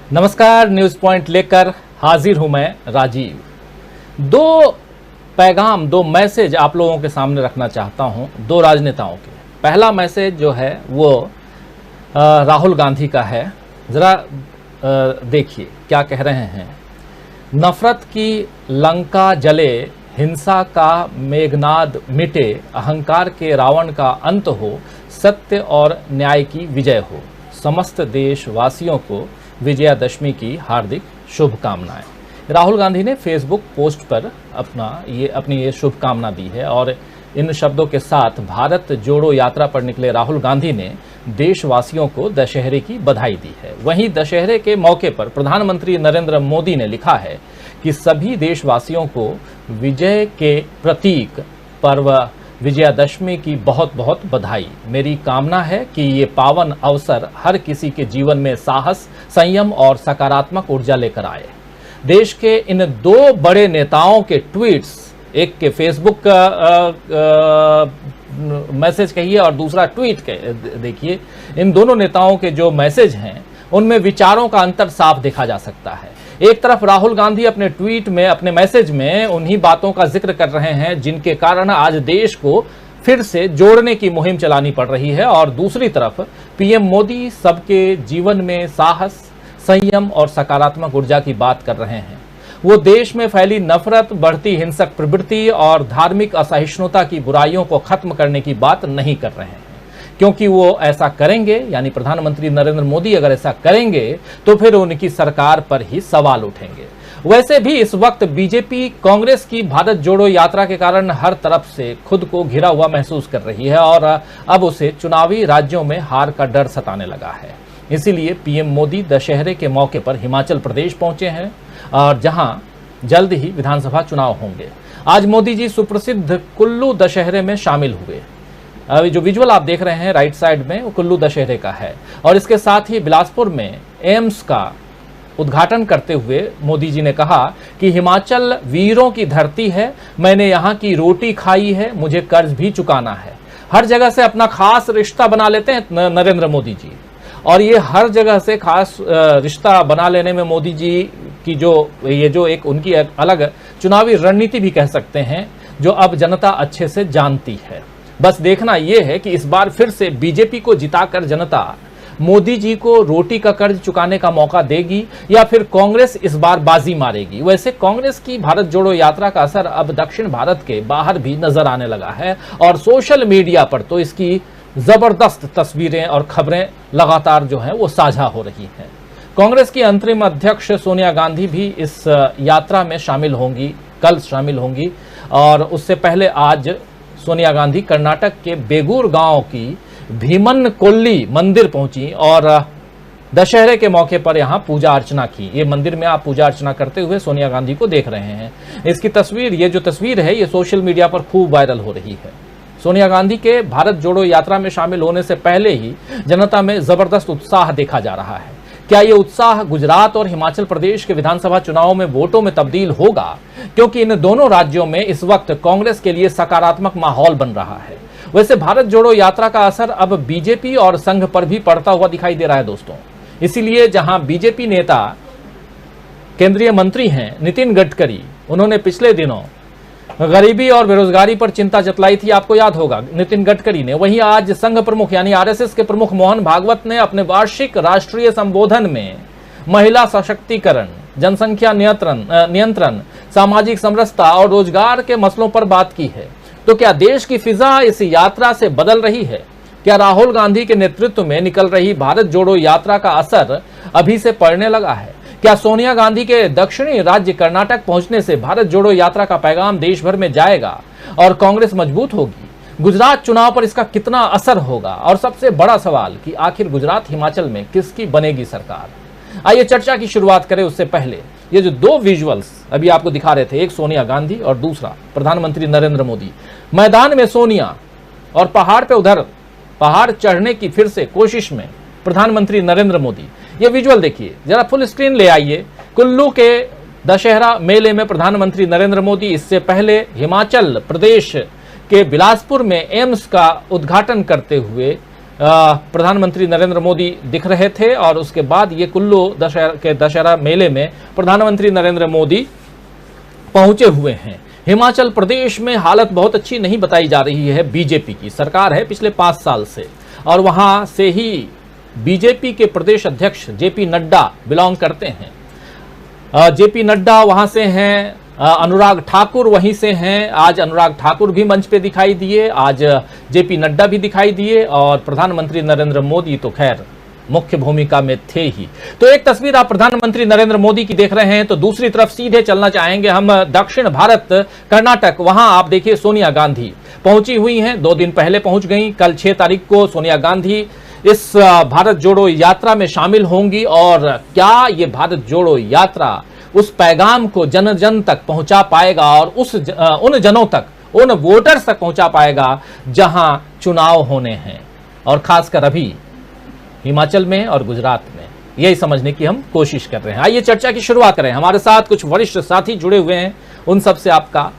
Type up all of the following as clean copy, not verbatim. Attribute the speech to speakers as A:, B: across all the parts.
A: नमस्कार, news point लेकर हाजिर हूं मैं राजीव। दो मैसेज आप लोगों के सामने रखना चाहता हूं, दो राजनेताओं के। पहला मैसेज जो है वो राहुल गांधी का है। जरा देखिए क्या कह रहे हैं। नफरत की लंका जले, हिंसा का मेघनाद मिटे, अहंकार के रावण का अंत हो, सत्य और न्याय की विजय हो। समस्त देशवासियों को विजयादशमी की हार्दिक शुभकामनाएं। राहुल गांधी ने फेसबुक पोस्ट पर अपनी ये शुभकामना दी है और इन शब्दों के साथ भारत जोड़ो यात्रा पर निकले राहुल गांधी ने देशवासियों को दशहरे की बधाई दी है। वहीं दशहरे के मौके पर प्रधानमंत्री नरेंद्र मोदी ने लिखा है कि सभी देशवासियों को विजय के प्रतीक पर्व विजयादशमी की बहुत बहुत बधाई। मेरी कामना है कि ये पावन अवसर हर किसी के जीवन में साहस, संयम और सकारात्मक ऊर्जा लेकर आए। देश के इन दो बड़े नेताओं के ट्वीट्स, एक के फेसबुक मैसेज कहिए और दूसरा ट्वीट देखिए, इन दोनों नेताओं के जो मैसेज हैं उनमें विचारों का अंतर साफ देखा जा सकता है। एक तरफ राहुल गांधी अपने ट्वीट में, अपने मैसेज में उन्हीं बातों का जिक्र कर रहे हैं जिनके कारण आज देश को फिर से जोड़ने की मुहिम चलानी पड़ रही है, और दूसरी तरफ पीएम मोदी सबके जीवन में साहस, संयम और सकारात्मक ऊर्जा की बात कर रहे हैं। वो देश में फैली नफरत, बढ़ती हिंसक प्रवृत्ति और धार्मिक असहिष्णुता की बुराइयों को खत्म करने की बात नहीं कर रहे हैं, क्योंकि वो ऐसा करेंगे, यानी प्रधानमंत्री नरेंद्र मोदी अगर ऐसा करेंगे तो फिर उनकी सरकार पर ही सवाल उठेंगे। वैसे भी इस वक्त बीजेपी कांग्रेस की भारत जोड़ो यात्रा के कारण हर तरफ से खुद को घिरा हुआ महसूस कर रही है और अब उसे चुनावी राज्यों में हार का डर सताने लगा है। इसीलिए पीएम मोदी दशहरे के मौके पर हिमाचल प्रदेश पहुंचे हैं और जहां जल्द ही विधानसभा चुनाव होंगे। आज मोदी जी सुप्रसिद्ध कुल्लू दशहरे में शामिल हुए। जो विजुअल आप देख रहे हैं राइट साइड में, वो कुल्लू दशहरे का है और इसके साथ ही बिलासपुर में एम्स का उद्घाटन करते हुए मोदी जी ने कहा कि हिमाचल वीरों की धरती है, मैंने यहाँ की रोटी खाई है, मुझे कर्ज भी चुकाना है। हर जगह से अपना खास रिश्ता बना लेते हैं नरेंद्र मोदी जी, और ये हर जगह से खास रिश्ता बना लेने में मोदी जी की जो एक उनकी अलग चुनावी रणनीति भी कह सकते हैं, जो अब जनता अच्छे से जानती है। बस देखना यह है कि इस बार फिर से बीजेपी को जिताकर जनता मोदी जी को रोटी का कर्ज चुकाने का मौका देगी या फिर कांग्रेस इस बार बाजी मारेगी। वैसे कांग्रेस की भारत जोड़ो यात्रा का असर अब दक्षिण भारत के बाहर भी नजर आने लगा है और सोशल मीडिया पर तो इसकी जबरदस्त तस्वीरें और खबरें लगातार जो हैं वो साझा हो रही हैं। कांग्रेस की अंतरिम अध्यक्ष सोनिया गांधी भी इस यात्रा में शामिल होंगी, कल शामिल होंगी, और उससे पहले आज सोनिया गांधी कर्नाटक के बेगूर गांव की भीमन कोल्ली मंदिर पहुंची और दशहरे के मौके पर यहां पूजा अर्चना की। ये मंदिर में आप पूजा अर्चना करते हुए सोनिया गांधी को देख रहे हैं। इसकी तस्वीर, ये जो तस्वीर है, ये सोशल मीडिया पर खूब वायरल हो रही है। सोनिया गांधी के भारत जोड़ो यात्रा में शामिल होने से पहले ही जनता में जबरदस्त उत्साह देखा जा रहा है। क्या ये उत्साह गुजरात और हिमाचल प्रदेश के विधानसभा चुनाव में वोटों में तब्दील होगा? क्योंकि इन दोनों राज्यों में इस वक्त कांग्रेस के लिए सकारात्मक माहौल बन रहा है। वैसे भारत जोड़ो यात्रा का असर अब बीजेपी और संघ पर भी पड़ता हुआ दिखाई दे रहा है दोस्तों। इसीलिए जहां बीजेपी नेता, केंद्रीय मंत्री हैं नितिन गडकरी, उन्होंने पिछले दिनों गरीबी और बेरोजगारी पर चिंता जतलाई थी, आपको याद होगा, नितिन गडकरी ने। वहीं आज संघ प्रमुख यानी आरएसएस के प्रमुख मोहन भागवत ने अपने वार्षिक राष्ट्रीय संबोधन में महिला सशक्तिकरण, जनसंख्या नियंत्रण, सामाजिक समरसता और रोजगार के मसलों पर बात की है। तो क्या देश की फिजा इस यात्रा से बदल रही है? क्या राहुल गांधी के नेतृत्व में निकल रही भारत जोड़ो यात्रा का असर अभी से पड़ने लगा है? क्या सोनिया गांधी के दक्षिणी राज्य कर्नाटक पहुंचने से भारत जोड़ो यात्रा का पैगाम देश भर में जाएगा और कांग्रेस मजबूत होगी? गुजरात चुनाव पर इसका कितना असर होगा? और सबसे बड़ा सवाल कि आखिर गुजरात हिमाचल में किसकी बनेगी सरकार? आइए चर्चा की शुरुआत करें। उससे पहले ये जो दो विजुअल्स अभी आपको दिखा रहे थे, एक सोनिया गांधी और दूसरा प्रधानमंत्री नरेंद्र मोदी, मैदान में सोनिया और पहाड़ पे उधर पहाड़ चढ़ने की फिर से कोशिश में प्रधानमंत्री नरेंद्र मोदी। ये विजुअल देखिए, जरा फुल स्क्रीन ले आइए। कुल्लू के दशहरा मेले में प्रधानमंत्री नरेंद्र मोदी इससे पहले हिमाचल प्रदेश के बिलासपुर में एम्स का उद्घाटन करते हुए प्रधानमंत्री नरेंद्र मोदी दिख रहे थे और उसके बाद ये कुल्लू दशहरा मेले में प्रधानमंत्री नरेंद्र मोदी पहुंचे हुए हैं। हिमाचल प्रदेश में हालत बहुत अच्छी नहीं बताई जा रही है। बीजेपी की सरकार है पिछले 5 साल से और वहां से ही बीजेपी के प्रदेश अध्यक्ष जेपी नड्डा बिलोंग करते हैं। जेपी नड्डा वहां से हैं, अनुराग ठाकुर वहीं से हैं। आज अनुराग ठाकुर भी मंच पे दिखाई दिए, आज जेपी नड्डा भी दिखाई दिए और प्रधानमंत्री नरेंद्र मोदी तो खैर मुख्य भूमिका में थे ही। तो एक तस्वीर आप प्रधानमंत्री नरेंद्र मोदी की देख रहे हैं, तो दूसरी तरफ सीधे चलना चाहेंगे हम दक्षिण भारत, कर्नाटक। वहां आप देखिए सोनिया गांधी पहुंची हुई हैं, 2 दिन पहले पहुंच गई। कल 6 तारीख को सोनिया गांधी इस भारत जोड़ो यात्रा में शामिल होंगी और क्या ये भारत जोड़ो यात्रा उस पैगाम को जन जन तक पहुंचा पाएगा और उन जनों तक, उन वोटर्स तक पहुंचा पाएगा जहां चुनाव होने हैं, और खासकर अभी हिमाचल में और गुजरात में। यही समझने की हम कोशिश कर रहे हैं। आइए चर्चा की शुरुआत करें। हमारे साथ कुछ वरिष्ठ साथी जुड़े हुए हैं, उन सब से आपका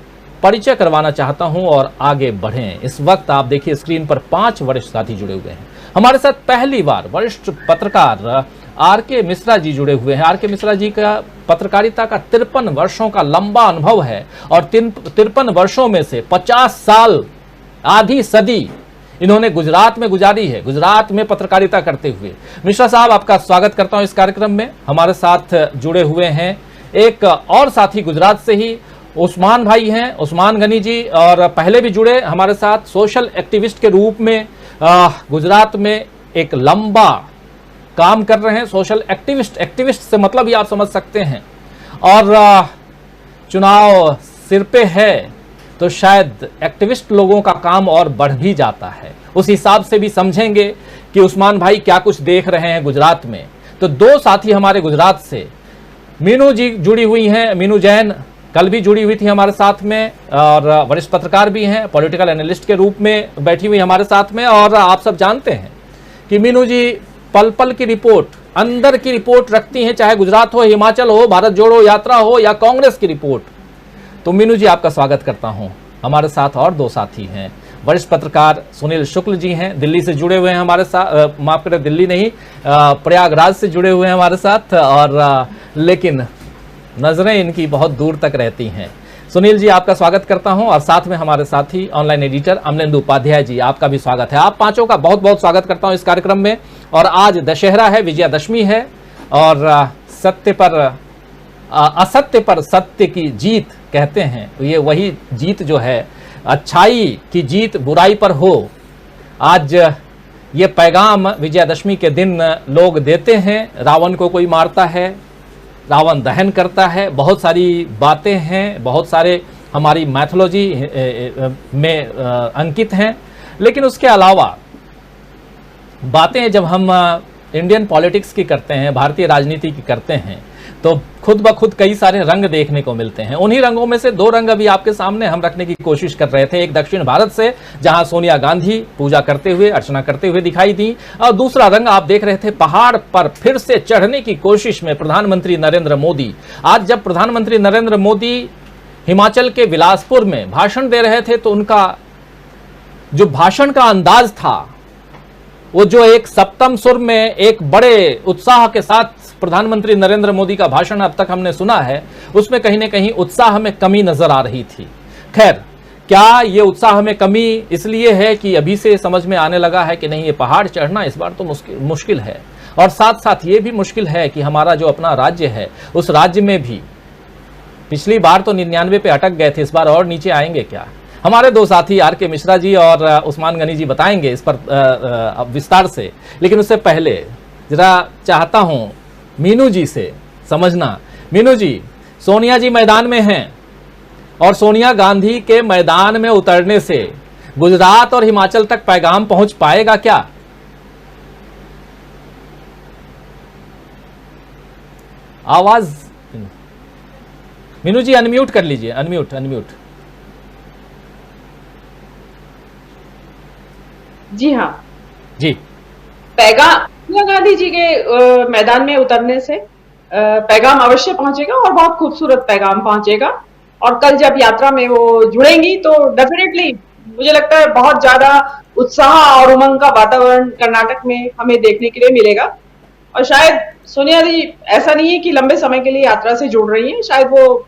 A: परिचय करवाना चाहता हूं और आगे बढ़ें। इस वक्त आप देखिए स्क्रीन पर 5 वरिष्ठ साथी जुड़े हुए हैं। हमारे साथ पहली बार वरिष्ठ पत्रकार आर.के. मिश्रा जी जुड़े हुए हैं। आर.के. मिश्रा जी का पत्रकारिता का 53 वर्षों का लंबा अनुभव है और 53 वर्षों में से 50 साल, आधी सदी इन्होंने गुजरात में गुजारी है, गुजरात में पत्रकारिता करते हुए। मिश्रा साहब, आपका स्वागत करता हूं इस कार्यक्रम में। हमारे साथ जुड़े हुए हैं एक और साथी गुजरात से ही, उस्मान भाई हैं, उस्मान गनी जी, और पहले भी जुड़े हमारे साथ सोशल एक्टिविस्ट के रूप में। गुजरात में एक लंबा काम कर रहे हैं, सोशल एक्टिविस्ट से मतलब ही आप समझ सकते हैं। और चुनाव सिर पे है तो शायद एक्टिविस्ट लोगों का काम और बढ़ भी जाता है। उस हिसाब से भी समझेंगे कि उस्मान भाई क्या कुछ देख रहे हैं गुजरात में। तो 2 साथी हमारे गुजरात से, मीनू जी जुड़ी हुई हैं, मीनू जैन कल भी जुड़ी हुई थी हमारे साथ में और वरिष्ठ पत्रकार भी हैं, पॉलिटिकल एनालिस्ट के रूप में बैठी हुई हमारे साथ में। और आप सब जानते हैं कि मीनू जी पल पल की रिपोर्ट, अंदर की रिपोर्ट रखती हैं, चाहे गुजरात हो, हिमाचल हो, भारत जोड़ो यात्रा हो या कांग्रेस की रिपोर्ट। तो मीनू जी, आपका स्वागत करता हूं। हमारे साथ और 2 साथी हैं, वरिष्ठ पत्रकार सुनील शुक्ल जी हैं, दिल्ली से जुड़े हुए हैं हमारे साथ, माफ करें दिल्ली नहीं, प्रयागराज से जुड़े हुए हैं हमारे साथ, और लेकिन नजरें इनकी बहुत दूर तक रहती हैं। सुनील जी, आपका स्वागत करता हूं और साथ में हमारे साथी ऑनलाइन एडिटर अमलेंदु उपाध्याय जी, आपका भी स्वागत है। आप 5 का बहुत बहुत स्वागत करता हूं इस कार्यक्रम में। और आज दशहरा है, विजयादशमी है और असत्य पर सत्य की जीत कहते हैं। तो ये वही जीत जो है, अच्छाई की जीत बुराई पर हो। आज ये पैगाम विजयादशमी के दिन लोग देते हैं। रावण को कोई मारता है, रावण दहन करता है, बहुत सारी बातें हैं, बहुत सारे हमारी मैथोलॉजी में अंकित हैं। लेकिन उसके अलावा बातें जब हम इंडियन पॉलिटिक्स की करते हैं, भारतीय राजनीति की करते हैं, तो खुद ब खुद कई सारे रंग देखने को मिलते हैं। उन्हीं रंगों में से 2 रंग अभी आपके सामने हम रखने की कोशिश कर रहे थे। एक दक्षिण भारत से, जहां सोनिया गांधी पूजा करते हुए, अर्चना करते हुए दिखाई दी, और दूसरा रंग आप देख रहे थे पहाड़ पर फिर से चढ़ने की कोशिश में प्रधानमंत्री नरेंद्र मोदी। आज जब प्रधानमंत्री नरेंद्र मोदी हिमाचल के बिलासपुर में भाषण दे रहे थे, तो उनका जो भाषण का अंदाज था, वो जो एक सप्तम सुर में एक बड़े उत्साह के साथ प्रधानमंत्री नरेंद्र मोदी का भाषण अब तक हमने सुना है, उसमें कहीं ना कहीं उत्साह में कमी नजर आ रही थी। खैर, क्या ये उत्साह में कमी इसलिए है कि अभी से समझ में आने लगा है कि नहीं, ये पहाड़ चढ़ना इस बार तो मुश्किल है, और साथ साथ ये भी मुश्किल है कि हमारा जो अपना राज्य है, उस राज्य में भी पिछली बार तो 99 पे अटक गए थे, इस बार और नीचे आएंगे क्या? हमारे 2 साथी आर.के. मिश्रा जी और उस्मान गनी जी बताएंगे इस पर विस्तार से। लेकिन उससे पहले जरा चाहता हूं मीनू जी से समझना। मीनू जी, सोनिया जी मैदान में हैं और सोनिया गांधी के मैदान में उतरने से गुजरात और हिमाचल तक पैगाम पहुंच पाएगा क्या? आवाज मीनू जी अनम्यूट कर लीजिए, अनम्यूट।
B: जी हाँ
A: जी,
B: पैगाम सोनिया गांधी जी के मैदान में उतरने से पैगाम अवश्य पहुंचेगा और बहुत खूबसूरत पैगाम पहुंचेगा। और कल जब यात्रा में वो जुड़ेंगी तो डेफिनेटली मुझे लगता है बहुत ज्यादा उत्साह और उमंग का वातावरण कर्नाटक में हमें देखने के लिए मिलेगा। और शायद सोनिया जी ऐसा नहीं है कि लंबे समय के लिए यात्रा से जुड़ रही हैं, शायद वो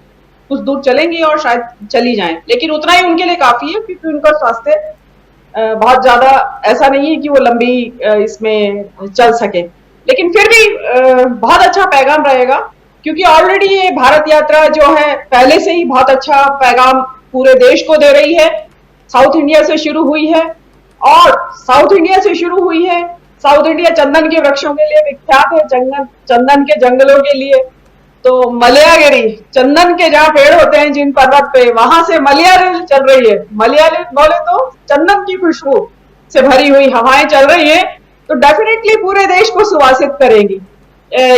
B: कुछ दूर चलेंगी और शायद चली जाएं, लेकिन उतना ही उनके लिए काफी है क्योंकि उनका स्वास्थ्य बहुत ज्यादा ऐसा नहीं है कि वो लंबी इसमें चल सके। लेकिन फिर भी बहुत अच्छा पैगाम रहेगा क्योंकि ऑलरेडी ये भारत यात्रा जो है पहले से ही बहुत अच्छा पैगाम पूरे देश को दे रही है। साउथ इंडिया से शुरू हुई है और साउथ इंडिया से शुरू हुई है। साउथ इंडिया चंदन के वृक्षों के लिए विख्यात है, चंदन के जंगलों के लिए। तो मलयागिरी, चंदन के जहां पेड़ होते हैं जिन पर्वत पे, वहां से मलया रेल चल रही है। मलया रेल बोले तो चंदन की खुशबू से भरी हुई हवाएं चल रही है, तो डेफिनेटली पूरे देश को सुवासित करेंगी।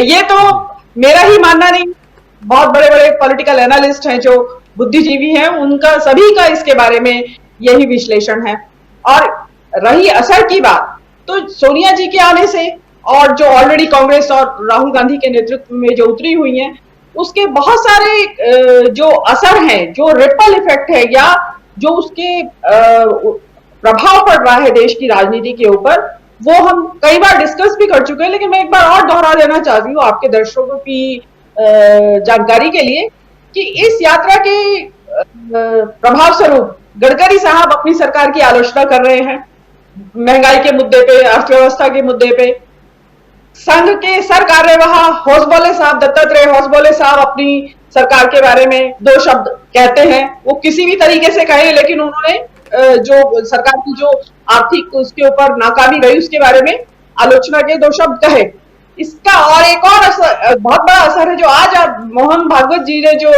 B: ये तो मेरा ही मानना नहीं, बहुत बड़े बड़े पॉलिटिकल एनालिस्ट हैं जो बुद्धिजीवी हैं, उनका सभी का इसके बारे में यही विश्लेषण है। और रही असर की बात, तो सोनिया जी के आने से और जो ऑलरेडी कांग्रेस और राहुल गांधी के नेतृत्व में जो उतरी हुई हैं, उसके बहुत सारे जो असर हैं, जो रिपल इफेक्ट है या जो उसके प्रभाव पड़ रहा है देश की राजनीति के ऊपर, वो हम कई बार डिस्कस भी कर चुके हैं। लेकिन मैं एक बार और दोहरा देना चाहती हूँ आपके दर्शकों की जानकारी के लिए कि इस यात्रा के प्रभाव स्वरूप गडकरी साहब अपनी सरकार की आलोचना कर रहे हैं महंगाई के मुद्दे पे, अर्थव्यवस्था के मुद्दे पे। संघ के सर कार्यवाह होसबोले साहब, दत्तात्रेय होसबोले साहब अपनी सरकार के बारे में दो शब्द कहते हैं। वो किसी भी तरीके से कहे, लेकिन उन्होंने जो सरकार की जो आर्थिक उसके ऊपर नाकामी रही उसके बारे में आलोचना के दो शब्द कहे। इसका और एक और असर, बहुत बड़ा असर है जो आज मोहन भागवत जी ने जो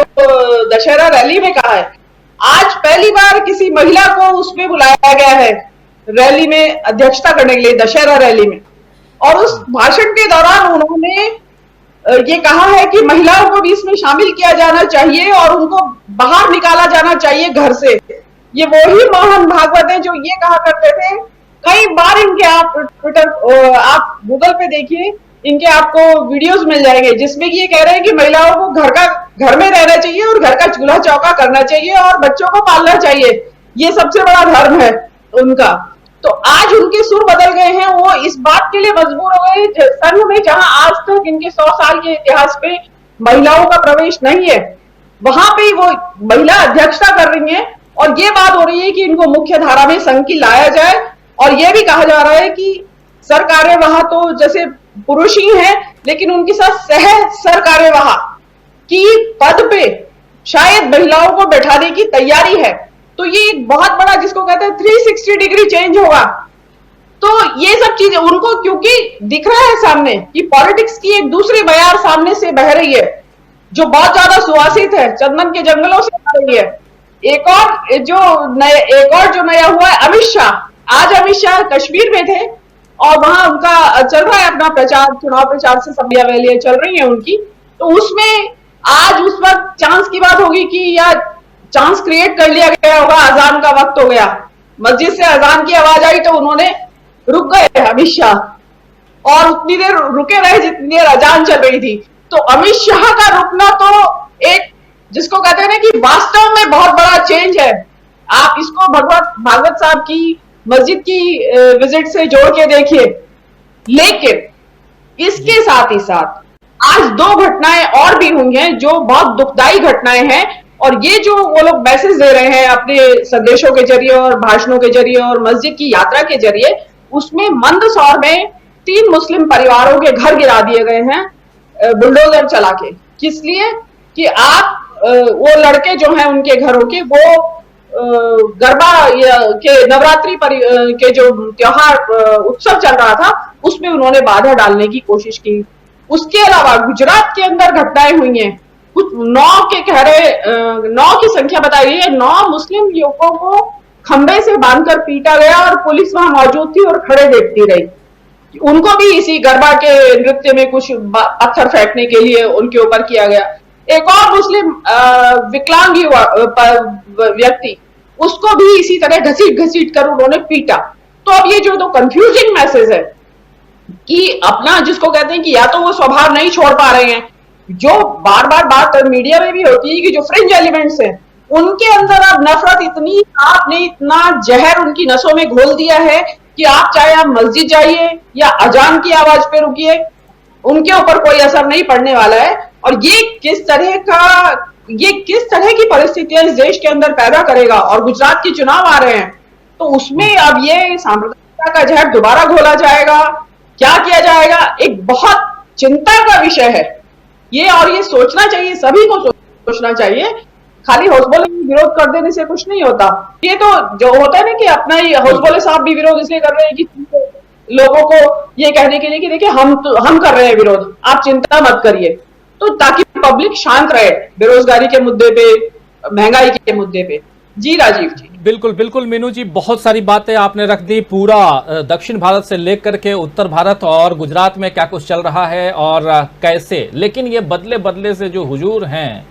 B: दशहरा रैली में कहा है। आज पहली बार किसी महिला को उसमें बुलाया गया है रैली में अध्यक्षता करने के लिए, दशहरा रैली में। और उस भाषण के दौरान उन्होंने ये कहा है कि महिलाओं को भी इसमें शामिल किया जाना चाहिए और उनको बाहर निकाला जाना चाहिए घर से। ये वही मोहन भागवत है जो ये कहा करते थे। कई बार इनके आप ट्विटर, आप गूगल पे देखिए, इनके आपको वीडियोस मिल जाएंगे जिसमें ये कह रहे हैं कि महिलाओं को घर में रहना चाहिए और घर का चूल्हा चौका करना चाहिए और बच्चों को पालना चाहिए, ये सबसे बड़ा धर्म है उनका। तो आज उनके सुर बदल गए हैं, वो इस बात के लिए मजबूर हो गए संघ में जहां आज तक इनके 100 साल के इतिहास पे महिलाओं का प्रवेश नहीं है, वहां पे वो महिला अध्यक्षता कर रही हैं। और ये बात हो रही है कि इनको मुख्य धारा में संघ की लाया जाए। और ये भी कहा जा रहा है कि सर कार्यवाह तो जैसे पुरुष ही है, लेकिन उनके साथ सह सर कार्यवाह की पद पे शायद महिलाओं को बैठाने की तैयारी है। तो ये एक बहुत बड़ा, जिसको कहते हैं 360 डिग्री चेंज होगा। तो ये सब चीजें उनको क्योंकि दिख रहा है सामने कि पॉलिटिक्स की एक दूसरी बयार सामने से बह रही है जो बहुत ज्यादा सुवासित है, चंदन के जंगलों से आ रही है। एक और जो नया हुआ है, अमित शाह। आज अमित शाह कश्मीर में थे और वहां उनका चल रहा है अपना प्रचार, चुनाव प्रचार से सभ्या वैलियां चल रही है उनकी। तो उसमें आज उस वक्त चांस की बात होगी कि या चांस क्रिएट कर लिया गया होगा, अजान का वक्त हो गया, मस्जिद से अजान की आवाज आई तो उन्होंने रुक गए अमित शाह और उतनी देर रुके रहे जितनी देर अजान चल रही थी। तो अमित शाह का रुकना तो एक, जिसको कहते हैं ना कि वास्तव में बहुत बड़ा चेंज है। आप इसको भागवत साहब की मस्जिद की विजिट से जोड़ के देखिए। लेकिन इसके साथ ही साथ आज दो घटनाएं और भी हुई हैं जो बहुत दुखदाई घटनाएं हैं। और ये जो वो लोग मैसेज दे रहे हैं अपने संदेशों के जरिए और भाषणों के जरिए और मस्जिद की यात्रा के जरिए, उसमें मंदसौर में 3 मुस्लिम परिवारों के घर गिरा दिए गए हैं बुलडोजर चला के। किस लिए? कि आप वो लड़के जो हैं उनके घरों के, वो गरबा के नवरात्रि के जो त्योहार उत्सव चल रहा था उसमें उन्होंने बाधा डालने की कोशिश की। उसके अलावा गुजरात के अंदर घटनाएं हुई हैं, कुछ 9 की संख्या बताई गई है। 9 मुस्लिम युवकों को खंबे से बांधकर पीटा गया और पुलिस वहां मौजूद थी और खड़े देखती रही। उनको भी इसी गरबा के नृत्य में कुछ पत्थर फेंकने के लिए उनके ऊपर किया गया। एक और मुस्लिम विकलांग व्यक्ति, उसको भी इसी तरह घसीट कर उन्होंने पीटा। तो अब ये जो तो कंफ्यूजिंग मैसेज है कि अपना, जिसको कहते हैं कि या तो वो स्वभाव नहीं छोड़ पा रहे हैं, जो बार बार बात मीडिया में भी होती है कि जो फ्रिंज एलिमेंट्स हैं उनके अंदर अब नफरत इतनी, आपने इतना जहर उनकी नसों में घोल दिया है कि आप चाहे आप मस्जिद जाइए या अजान की आवाज पे रुकिए, उनके ऊपर कोई असर नहीं पड़ने वाला है। और ये किस तरह की परिस्थितियां इस देश के अंदर पैदा करेगा। और गुजरात के चुनाव आ रहे हैं, तो उसमें अब ये सांप्रदायिकता का जहर दोबारा घोला जाएगा, क्या किया जाएगा, एक बहुत चिंता का विषय है ये। और ये सोचना चाहिए, सभी को सोचना चाहिए, खाली हौसबोले विरोध कर देने से कुछ नहीं होता। ये तो जो होता है ना कि अपना ही हौसबोले साहब भी विरोध इसलिए कर रहे हैं कि लोगों को ये कहने के लिए कि देखिए हम कर रहे हैं विरोध, आप चिंता मत करिए, तो ताकि पब्लिक शांत रहे बेरोजगारी के मुद्दे पे, महंगाई के मुद्दे पे। जी राजीव जी।
A: बिल्कुल बिल्कुल मीनू जी, बहुत सारी बातें आपने रख दी, पूरा दक्षिण भारत से लेकर के उत्तर भारत और गुजरात में क्या कुछ चल रहा है और कैसे, लेकिन ये बदले बदले से जो हुजूर हैं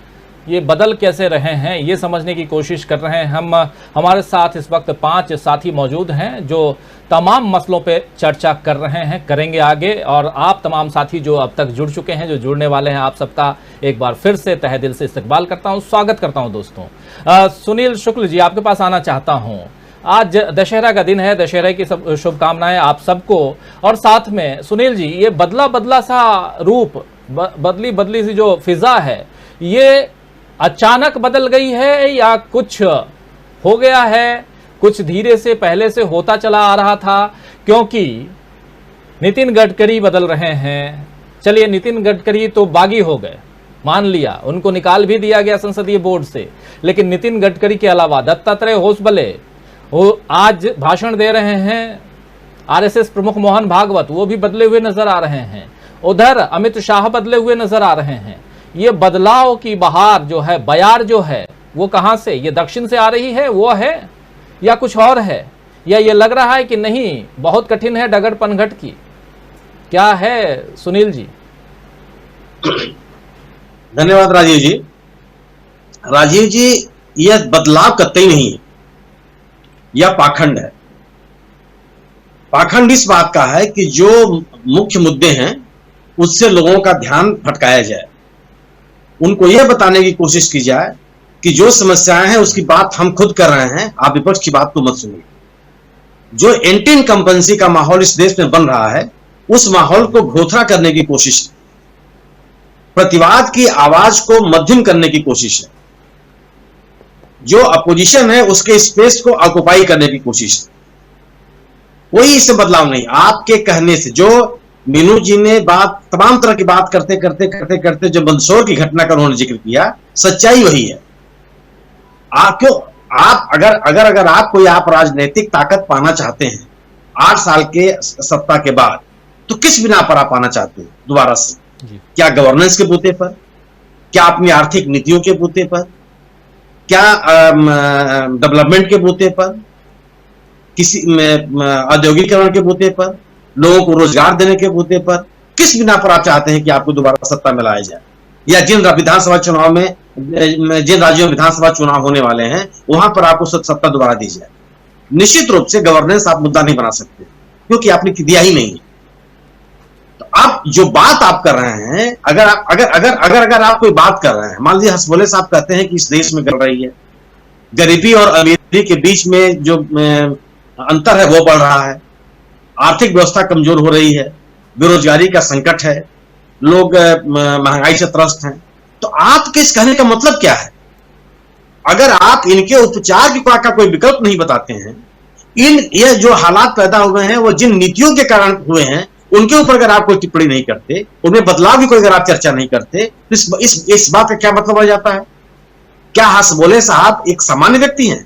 A: ये बदल कैसे रहे हैं ये समझने की कोशिश कर रहे हैं हम। हमारे साथ इस वक्त 5 साथी मौजूद हैं जो तमाम मसलों पे चर्चा कर रहे हैं, करेंगे आगे। और आप तमाम साथी जो अब तक जुड़ चुके हैं, जो जुड़ने वाले हैं, आप सबका एक बार फिर से तहे दिल से इस्तकबाल करता हूं, स्वागत करता हूं दोस्तों। सुनील शुक्ल जी, आपके पास आना चाहता हूं। आज दशहरा का दिन है, दशहरे की सब शुभकामनाएं आप सबको। और साथ में सुनील जी, ये बदला बदला सा रूप, बदली बदली सी जो फिजा है, ये अचानक बदल गई है या कुछ हो गया है, कुछ धीरे से पहले से होता चला आ रहा था? क्योंकि नितिन गडकरी बदल रहे हैं। चलिए, नितिन गडकरी तो बागी हो गए, मान लिया, उनको निकाल भी दिया गया संसदीय बोर्ड से, लेकिन नितिन गडकरी के अलावा दत्तात्रेय होसबले वो आज भाषण दे रहे हैं। आरएसएस प्रमुख मोहन भागवत वो भी बदले हुए नजर आ रहे हैं। उधर अमित शाह बदले हुए नजर आ रहे हैं। ये बदलाव की बहार जो है, बयार जो है, वो कहां से, ये दक्षिण से आ रही है, वो है या कुछ और है? या ये लग रहा है कि नहीं, बहुत कठिन है डगर पनघट की? क्या है सुनील जी?
C: धन्यवाद राजीव जी। राजीव जी, यह बदलाव कतई नहीं है, यह पाखंड है। पाखंड इस बात का है कि जो मुख्य मुद्दे हैं उससे लोगों का ध्यान भटकाया जाए, उनको यह बताने की कोशिश की जाए कि जो समस्याएं हैं उसकी बात हम खुद कर रहे हैं, आप विपक्ष की बात को मत सुनिए। जो एंटी इनकम्बेंसी का माहौल इस देश में बन रहा है, उस माहौल को घोथरा करने की कोशिश है, प्रतिवाद की आवाज को मध्यम करने की कोशिश है, जो अपोजिशन है उसके स्पेस को ऑक्युपाई करने की कोशिश है। कोई इससे बदलाव नहीं। आपके कहने से, जो मीनू जी ने बात, तमाम तरह की बात करते करते करते करते जो मंदसौर की घटना का उन्होंने जिक्र किया, सच्चाई वही है। अगर आप कोई आप राजनीतिक ताकत पाना चाहते हैं 8 साल के सत्ता के बाद, तो किस बिना पर आप पाना चाहते हैं दोबारा से? क्या गवर्नेंस के बूते पर? क्या अपनी आर्थिक नीतियों के बूते पर? क्या डेवलपमेंट के बूते पर? किसी औद्योगिकरण के बूते पर? लोगों को रोजगार देने के बूते पर? किस बिना पर आप चाहते हैं कि आपको दोबारा सत्ता में लाया जाए? या जिन विधानसभा चुनाव में, जिन राज्यों में विधानसभा चुनाव होने वाले हैं, वहां पर आपको सत्ता दोबारा दी जाए? निश्चित रूप से गवर्नेंस आप मुद्दा नहीं बना सकते, क्योंकि आपने दिया ही नहीं है। तो आप जो बात आप कर रहे हैं, अगर आप कोई बात कर रहे हैं, मान लीजिए हसबोले साहब कहते हैं कि इस देश में बढ़ रही है गरीबी और अमीरी के बीच में जो अंतर है वो बढ़ रहा है, आर्थिक व्यवस्था कमजोर हो रही है, बेरोजगारी का संकट है, लोग महंगाई से त्रस्त हैं, तो आपके इस कहने का मतलब क्या है? अगर आप इनके उपचार का कोई विकल्प नहीं बताते हैं, ये जो हालात पैदा हुए हैं वो जिन नीतियों के कारण हुए हैं, उनके ऊपर अगर आप कोई टिप्पणी नहीं करते, उनमें बदलाव की कोई अगर आप चर्चा नहीं करते, तो इस बात का क्या मतलब हो जाता है? क्या हसबोले साहब एक सामान्य व्यक्ति हैं?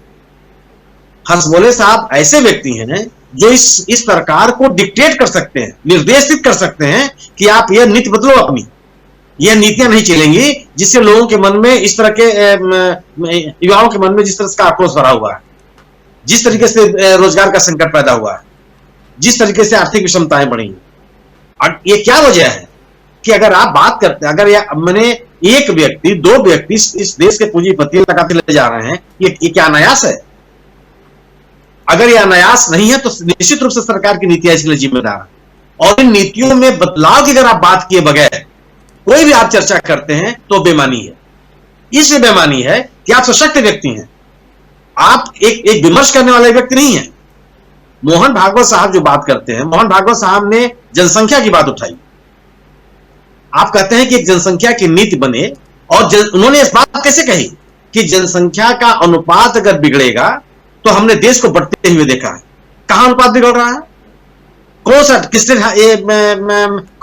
C: हसबोले साहब ऐसे व्यक्ति हैं जो इस सरकार को डिक्टेट कर सकते हैं, निर्देशित कर सकते हैं कि आप यह नीति बदलो, अपनी यह नीतियां नहीं चलेंगी, जिससे लोगों के मन में इस तरह के, युवाओं के मन में जिस तरह का आक्रोश भरा हुआ है, जिस तरीके से रोजगार का संकट पैदा हुआ है, जिस तरीके से आर्थिक विषमताएं बढ़ी हैं। ये क्या वजह है कि अगर आप बात करते हैं, अगर मैंने एक व्यक्ति, 2 व्यक्ति इस देश के पूंजीपति लगाते ले जा रहे हैं, ये क्या अनायास है? अगर यह अनायास नहीं है तो निश्चित रूप से सरकार की नीतियां इसके लिए जिम्मेदार है। और इन नीतियों में बदलाव की अगर आप बात किए बगैर कोई भी आप चर्चा करते हैं तो बेमानी है। इसलिए बेमानी है कि आप सशक्त व्यक्ति हैं, आप एक विमर्श करने वाले व्यक्ति नहीं है। मोहन भागवत साहब जो बात करते हैं, मोहन भागवत साहब ने जनसंख्या की बात उठाई। आप कहते हैं कि एक जनसंख्या की नीति बने, और उन्होंने इस बात कैसे कही कि जनसंख्या का अनुपात अगर बिगड़ेगा तो हमने देश को बढ़ते हुए देखा है। कहां अनुपात बिगड़ रहा है? कौन सा,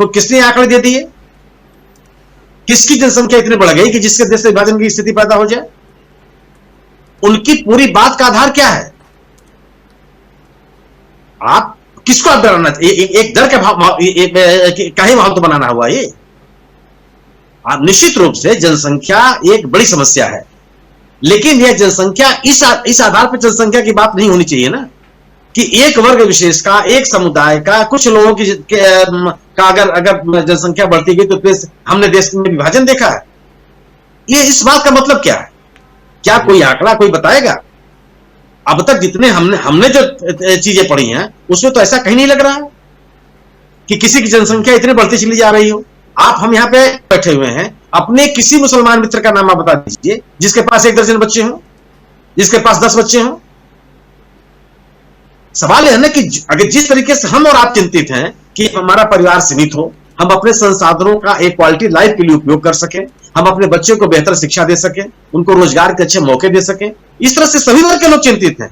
C: किसने आंकड़े दे दिए? किसकी जनसंख्या इतनी बढ़ गई कि जिससे देश विभाजन की स्थिति पैदा हो जाए? उनकी पूरी बात का आधार क्या है? आप किसको आप डराना? एक डर का काहे माहौल तो बनाना हुआ ये। आप निश्चित रूप से जनसंख्या एक बड़ी समस्या है, लेकिन यह जनसंख्या इस आधार पर जनसंख्या की बात नहीं होनी चाहिए ना, कि एक वर्ग विशेष का, एक समुदाय का, कुछ लोगों की का अगर जनसंख्या बढ़ती गई तो हमने देश में विभाजन देखा है। ये इस बात का मतलब क्या है? क्या कोई आंकड़ा कोई बताएगा? अब तक जितने हमने जो चीजें पढ़ी हैं उसमें तो ऐसा कहीं नहीं लग रहा है कि किसी की जनसंख्या इतनी बढ़ती चली जा रही हो। हम यहां पे बैठे हुए हैं, अपने किसी मुसलमान मित्र का नाम आप बता दीजिए जिसके पास 1 दर्जन बच्चे हों, जिसके पास 10 बच्चे हों। सवाल यह है ना कि अगर जिस तरीके से हम और आप चिंतित हैं कि हमारा परिवार सीमित हो, हम अपने संसाधनों का एक क्वालिटी लाइफ के लिए उपयोग कर सकें, हम अपने बच्चों को बेहतर शिक्षा दे सकें, उनको रोजगार के अच्छे मौके दे सकें, इस तरह से सभी वर्ग के लोग चिंतित हैं।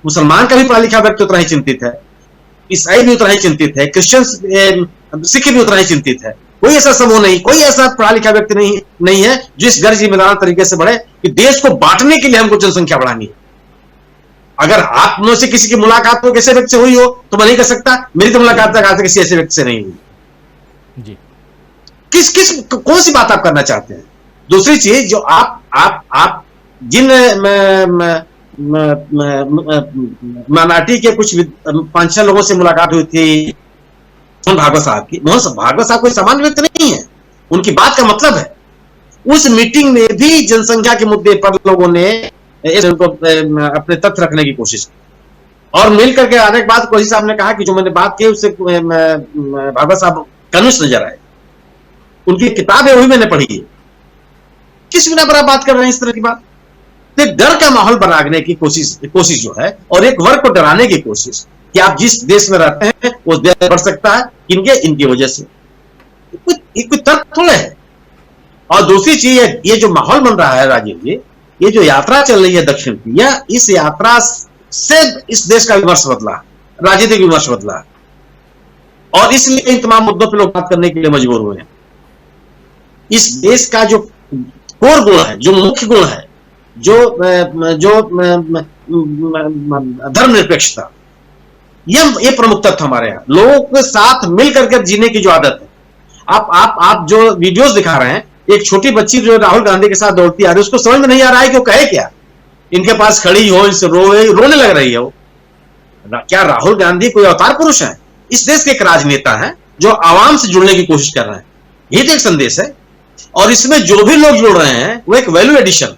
C: मुसलमान का भी पढ़ा लिखा व्यक्ति उतना ही चिंतित है, ईसाई भी उतना ही चिंतित है, क्रिश्चियन सिख भी उतना ही चिंतित है। कोई ऐसा समूह नहीं, कोई ऐसा पढ़ा लिखा व्यक्ति नहीं है जो इस गर्ज जिम्मेदार तरीके से बढ़े कि देश को बांटने के लिए हमको जनसंख्या बढ़ानी है। अगर आप में से किसी की मुलाकात तो कैसे व्यक्ति से हुई हो तो मैं नहीं कह सकता, मेरी तो मुलाकात तक आज किसी ऐसे व्यक्ति से नहीं हुई
A: जी।
C: कौन सी बात आप करना चाहते हैं? दूसरी चीज जो आप जिन माइनॉरिटी के कुछ 5-6 लोगों से मुलाकात हुई थी मोहन भागवत साहब की, मोहन भागवत साहब कोई सामान्य व्यक्ति नहीं है, उनकी बात का मतलब है। उस मीटिंग में भी जनसंख्या के मुद्दे पर लोगों ने अपने तथ्य रखने की कोशिश की, और मिल करके आने के बाद कोई साहब ने कहा कि जो मैंने बात की उससे भागवत साहब कनिष्ठ नजर आए, उनकी किताब है वही मैंने पढ़ी है। किस बिना पर आप बात कर रहे हैं इस तरह की बात? एक डर का माहौल बनाने की कोशिश जो है, और एक वर्ग को डराने की कोशिश कि आप जिस देश में रहते हैं उस देश बढ़ सकता है इनकी वजह से, कोई तर्क थोड़ा है। और दूसरी चीज ये जो माहौल बन रहा है राजीव जी, ये जो यात्रा चल रही है दक्षिण की, या इस यात्रा से इस देश का विमर्श बदला, राजनीतिक विमर्श बदला, और इसलिए इन तमाम मुद्दों पर लोग बात करने के लिए मजबूर हुए हैं। इस देश का जो कोर गुण है, जो मुख्य गुण है, जो धर्मनिरपेक्षता, ये प्रमुख तत्व हमारे यहाँ, लोगों के साथ मिल करके जीने की जो आदत है। आप जो वीडियोस दिखा रहे हैं, एक छोटी बच्ची जो राहुल गांधी के साथ दौड़ती आ रही है, उसको समझ में नहीं आ रहा है कि वो कहे क्या। इनके पास खड़ी हो, इनसे रोने लग रही है वो। क्या राहुल गांधी कोई अवतार पुरुष है? इस देश के एक राजनेता है जो आवाम से जुड़ने की कोशिश कर रहे हैं, ये तो एक संदेश है। और इसमें जो भी लोग जुड़ रहे हैं वो एक वैल्यू एडिशन,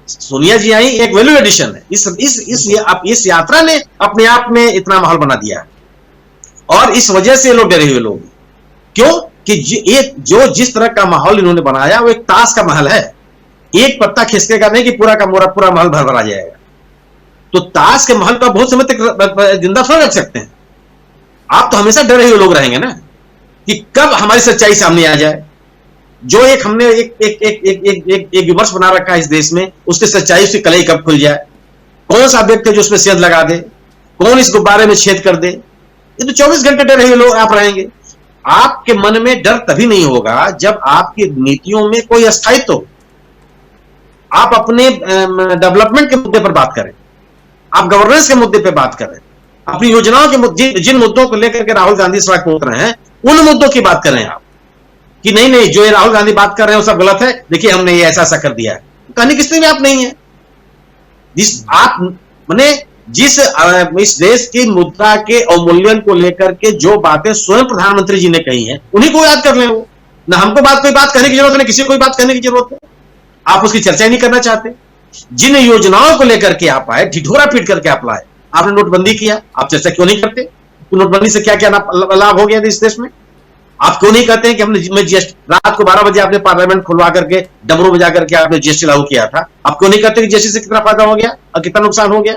C: सोनिया जी आई एक वैल्यू एडिशन है। इस यात्रा ने अपने आप में इतना माहौल बना दिया है, और इस वजह से लोग डरे हुए लोग। क्यों? कि जिस तरह का माहौल इन्होंने बनाया वो एक ताश का महल है, एक पत्ता खिसकेगा नहीं कि पूरा महल भर आ जाएगा। तो ताश के महल का बहुत समय तक जिंदा थोड़ा रख सकते हैं। आप तो हमेशा डरे हुए लोग रहेंगे ना कि कब हमारी सच्चाई सामने आ जाए। जो हमने एक विमर्श बना रखा है इस देश में, उसकी सच्चाई, उसकी कलई कब खुल जाए। कौन सा व्यक्ति जो उसमें सेंध लगा दे, कौन इस गुब्बारे में छेद कर दे। ये तो 24 घंटे डरे हुए लोग आप रहेंगे। आपके मन में डर तभी नहीं होगा जब आपकी नीतियों में कोई स्थायित्व हो। आप अपने डेवलपमेंट के मुद्दे पर बात करें, आप गवर्नेंस के मुद्दे पर बात करें, अपनी योजनाओं के जिन मुद्दों को लेकर के राहुल गांधी सड़क पर उतर रहे हैं उन मुद्दों की बात करें आप, कि नहीं जो ये राहुल गांधी बात कर रहे हैं वो सब गलत है, देखिए हमने ये ऐसा कर दिया है। कहने किसने भी आप नहीं है। इस देश की मुद्रा के अवमूल्यन को लेकर के जो बातें स्वयं प्रधानमंत्री जी ने कही हैं उन्हीं को याद कर लें। वो ना हमको कोई बात कहने की जरूरत नहीं, किसी को कोई बात कहने की जरूरत है। आप उसकी चर्चा नहीं करना चाहते। जिन योजनाओं को लेकर के आप आए, ढिढोरा पीट करके आप लाए, आपने नोटबंदी किया, आप चर्चा क्यों नहीं करते? नोटबंदी से क्या क्या लाभ हो गया इस देश में? आप क्यों नहीं कहते हैं कि हमने जीएसटी रात को 12 बजे आपने पार्लियामेंट खुलवा करके डमरू बजा करके आपने जीएसटी लागू किया था? आप क्यों नहीं कहते कि जीएसटी से कितना फायदा हो गया और कितना नुकसान हो गया?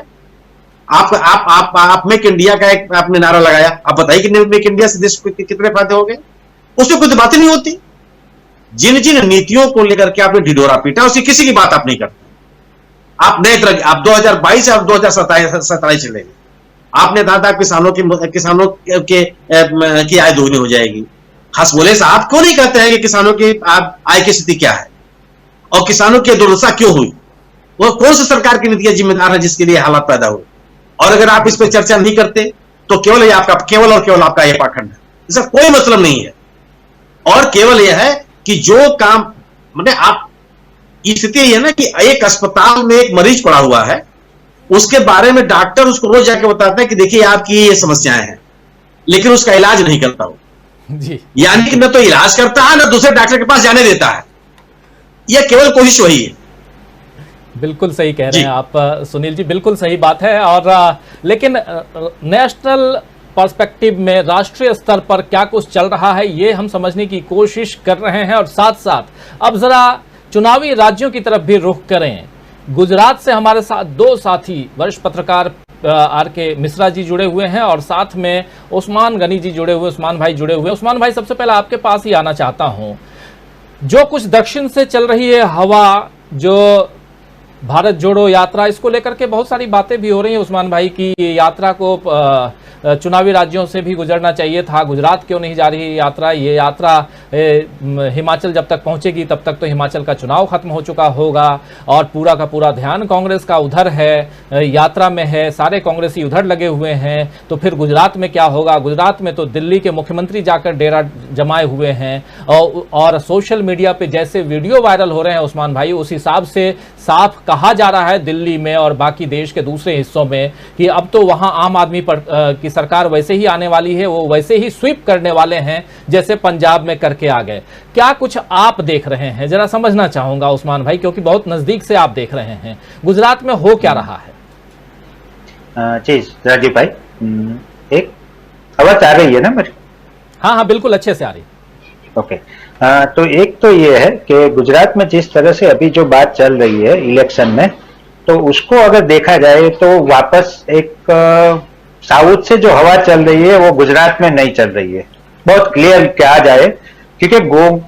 C: आप मेक इंडिया का एक आपने नारा लगाया, आप बताइए कि मेक इंडिया से देश को कितने फायदे हो गए? उसमें कोई बात ही नहीं होती। जिन जिन नीतियों को लेकर के आपने ढिढोरा पीटा, उसकी किसी की बात आप नहीं करते। आप नए तरह आप 2022 और 2027 चलेंगे। आपने कहा था किसानों की आय दोगुनी हो जाएगी। हंस बोले साहब क्यों नहीं कहते हैं कि किसानों की आय की स्थिति क्या है और किसानों की दुर्दशा क्यों हुई? वो कौन सी सरकार की नीतियां जिम्मेदार है जिसके लिए हालात पैदा हुए? और अगर आप इस पर चर्चा नहीं करते तो केवल आपका यह पाखंड है, इसका कोई मतलब नहीं है। और केवल यह है कि जो काम मतलब आप स्थिति यह है ना कि एक अस्पताल में एक मरीज पड़ा हुआ है, उसके बारे में डॉक्टर उसको रोज जाके बताता है कि देखिए आपकी ये समस्याएं हैं, लेकिन उसका इलाज नहीं करता हो
A: जी।
C: यानी कि न तो इलाज करता है न दूसरे डॉक्टर के पास जाने देता है। यह केवल कोशिश वही है।
A: बिल्कुल सही कह रहे हैं आप सुनील जी, बिल्कुल सही बात है। और लेकिन नेशनल पर्सपेक्टिव में राष्ट्रीय स्तर पर क्या कुछ चल रहा है ये हम समझने की कोशिश कर रहे हैं। और साथ साथ अब जरा चुनावी राज्यों की तरफ भी रुख करें। गुजरात से हमारे साथ दो साथी वरिष्ठ पत्रकार आर.के. मिश्रा जी जुड़े हुए हैं और साथ में उस्मान गनी जी जुड़े हुए, उस्मान भाई जुड़े हुए। उस्मान भाई, सबसे पहले आपके पास ही आना चाहता हूं। जो कुछ दक्षिण से चल रही है हवा, जो भारत जोड़ो यात्रा, इसको लेकर के बहुत सारी बातें भी हो रही हैं उस्मान भाई की यात्रा को चुनावी राज्यों से भी गुजरना चाहिए था, गुजरात क्यों नहीं जा रही यात्रा? ये यात्रा हिमाचल जब तक पहुंचेगी तब तक तो हिमाचल का चुनाव खत्म हो चुका होगा और पूरा का पूरा ध्यान कांग्रेस का उधर है, यात्रा में है, सारे कांग्रेसी उधर लगे हुए हैं। तो फिर गुजरात में क्या होगा? गुजरात में तो दिल्ली के मुख्यमंत्री जाकर डेरा जमाए हुए हैं और सोशल मीडिया पे जैसे वीडियो वायरल हो रहे हैं उस्मान भाई, उस हिसाब से साफ कहा जा रहा है दिल्ली में और बाकी देश के दूसरे हिस्सों में कि अब तो वहां आम आदमी की सरकार वैसे ही आने वाली है, वो वैसे ही स्वीप करने वाले हैं जैसे पंजाब में करके आ गए। क्या कुछ आप देख रहे हैं, जरा समझना चाहूंगा उस्मान भाई, क्योंकि बहुत नजदीक से आप देख रहे हैं। गुजरात में हो क्या रहा है?
D: जी राजीव भाई, एक आवाज आ रही है ना मेरी?
A: हाँ हाँ बिल्कुल अच्छे से आ रही।
D: ओके, तो एक तो ये है कि गुजरात में जिस तरह से अभी जो बात चल रही है इलेक्शन में, तो उसको अगर देखा जाए तो वापस एक साउथ से जो हवा चल रही है वो गुजरात में नहीं चल रही है। बहुत क्लियर कहा जाए, क्योंकि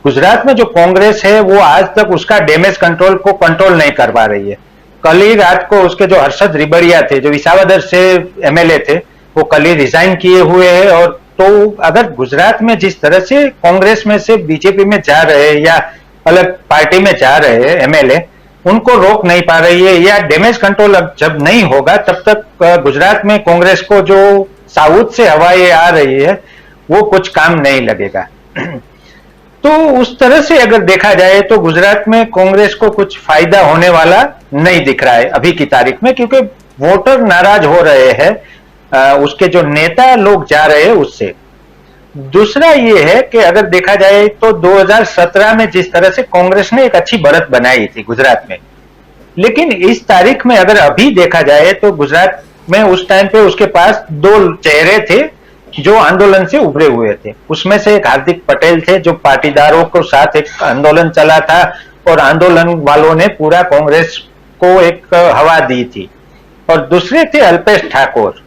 D: गुजरात में जो कांग्रेस है वो आज तक उसका डैमेज कंट्रोल को कंट्रोल नहीं कर पा रही है। कल ही रात को उसके जो हर्षद रिबड़िया थे, जो विसावदर से एमएलए थे, वो कल ही रिजाइन किए हुए हैं। और तो अगर गुजरात में जिस तरह से कांग्रेस में से बीजेपी में जा रहे हैं या अलग पार्टी में जा रहे हैं एमएलए, उनको रोक नहीं पा रही है, या डैमेज कंट्रोल अब जब नहीं होगा तब तक गुजरात में कांग्रेस को जो साउथ से हवाएं आ रही है वो कुछ काम नहीं लगेगा। तो उस तरह से अगर देखा जाए तो गुजरात में कांग्रेस को कुछ फायदा होने वाला नहीं दिख रहा है अभी की तारीख में, क्योंकि वोटर नाराज हो रहे हैं उसके जो नेता लोग जा रहे हैं उससे। दूसरा ये है कि अगर देखा जाए तो 2017 में जिस तरह से कांग्रेस ने एक अच्छी बढ़त बनाई थी गुजरात में, लेकिन इस तारीख में अगर अभी देखा जाए तो गुजरात में उस टाइम पे उसके पास दो चेहरे थे जो आंदोलन से उभरे हुए थे। उसमें से एक हार्दिक पटेल थे जो पाटीदारों को साथ एक आंदोलन चला था और आंदोलन वालों ने पूरा कांग्रेस को एक हवा दी थी, और दूसरे थे अल्पेश ठाकोर।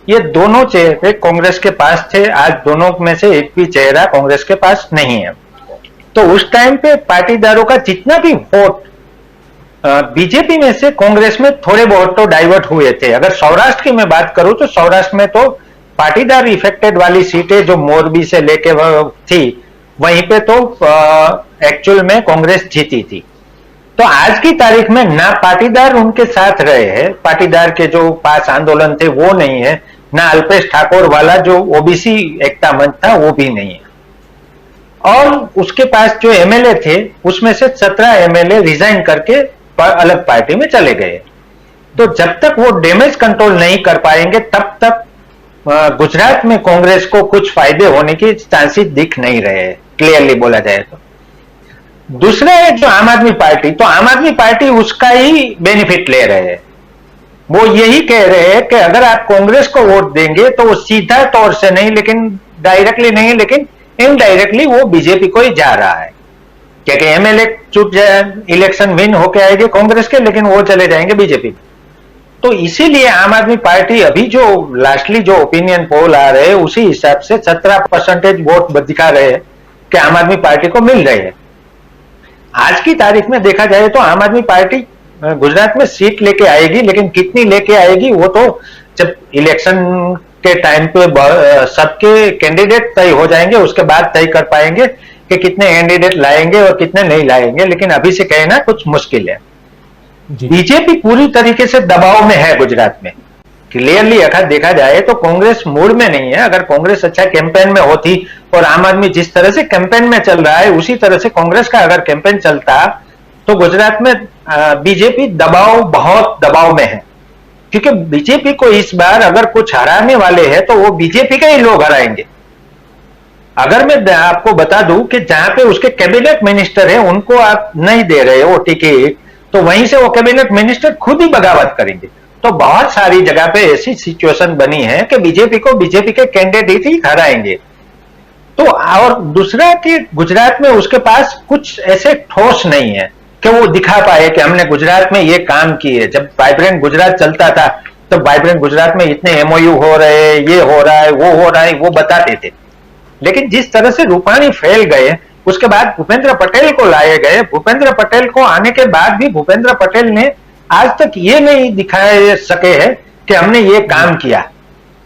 D: ये दोनों चेहरे कांग्रेस के पास थे, आज दोनों में से एक भी चेहरा कांग्रेस के पास नहीं है। तो उस टाइम पे पाटीदारों का जितना भी वोट बीजेपी में से कांग्रेस में थोड़े बहुत तो डाइवर्ट हुए थे। अगर सौराष्ट्र की मैं बात करूं तो सौराष्ट्र में तो पाटीदार इफेक्टेड वाली सीटें जो मोरबी से लेके थी वहीं पे तो एक्चुअल में कांग्रेस जीती थी। तो आज की तारीख में ना पाटीदार उनके साथ रहे हैं, पाटीदार के जो पास आंदोलन थे वो नहीं है, ना अल्पेश ठाकोर वाला जो ओबीसी एकता मंच था वो भी नहीं है। और उसके पास जो एमएलए थे उसमें से 17 एमएलए रिजाइन करके अलग पार्टी में चले गए। तो जब तक वो डैमेज कंट्रोल नहीं कर पाएंगे तब तक गुजरात में कांग्रेस को कुछ फायदे होने की चांसेस दिख नहीं रहे, क्लियरली बोला जाए तो। दूसरा है जो आम आदमी पार्टी, तो आम आदमी पार्टी उसका ही बेनिफिट ले रहे हैं। वो यही कह रहे हैं कि अगर आप कांग्रेस को वोट देंगे तो वो सीधा तौर से नहीं, लेकिन डायरेक्टली नहीं, लेकिन इनडायरेक्टली वो बीजेपी को ही जा रहा है, क्योंकि एमएलए चुप जाए, इलेक्शन विन होके आएंगे कांग्रेस के, लेकिन वो चले जाएंगे बीजेपी में। तो इसीलिए आम आदमी पार्टी अभी जो लास्टली जो ओपिनियन पोल आ रहे हैं उसी हिसाब से 17% वोट दिखा रहे हैं कि आम आदमी पार्टी को मिल रहे हैं। आज की तारीख में देखा जाए तो आम आदमी पार्टी गुजरात में सीट लेके आएगी, लेकिन कितनी लेके आएगी वो तो जब इलेक्शन के टाइम पे सबके कैंडिडेट तय हो जाएंगे उसके बाद तय कर पाएंगे कि कितने कैंडिडेट लाएंगे और कितने नहीं लाएंगे। लेकिन अभी से कहना कुछ मुश्किल है। बीजेपी पूरी तरीके से दबाव में है गुजरात में, क्लियरली अगर देखा जाए तो कांग्रेस मूड में नहीं है। अगर कांग्रेस अच्छा कैंपेन में होती और आम आदमी जिस तरह से कैंपेन में चल रहा है उसी तरह से कांग्रेस का अगर कैंपेन चलता तो गुजरात में बीजेपी बहुत दबाव में है, क्योंकि बीजेपी को इस बार अगर कुछ हराने वाले हैं तो वो बीजेपी के ही लोग हराएंगे। अगर मैं आपको बता दूं कि जहां पे उसके कैबिनेट मिनिस्टर है उनको आप नहीं दे रहे हो टिकट, तो वहीं से वो कैबिनेट मिनिस्टर खुद ही बगावत करेंगे। तो बहुत सारी जगह पे ऐसी सिचुएशन बनी है कि बीजेपी को बीजेपी के कैंडिडेट ही हराएंगे। तो और दूसरा कि गुजरात में उसके पास कुछ ऐसे ठोस नहीं है कि वो दिखा पाए कि हमने गुजरात में ये काम किए। जब वाइब्रेंट गुजरात चलता था तो वाइब्रेंट गुजरात में इतने एमओयू हो रहे हैं, ये हो रहा है, वो हो रहा है, वो बताते थे। लेकिन जिस तरह से रूपाणी फैल गए उसके बाद भूपेंद्र पटेल को लाए गए। भूपेंद्र पटेल को आने के बाद भी भूपेंद्र पटेल ने आज तक ये नहीं दिखा सके हैं कि हमने ये काम किया,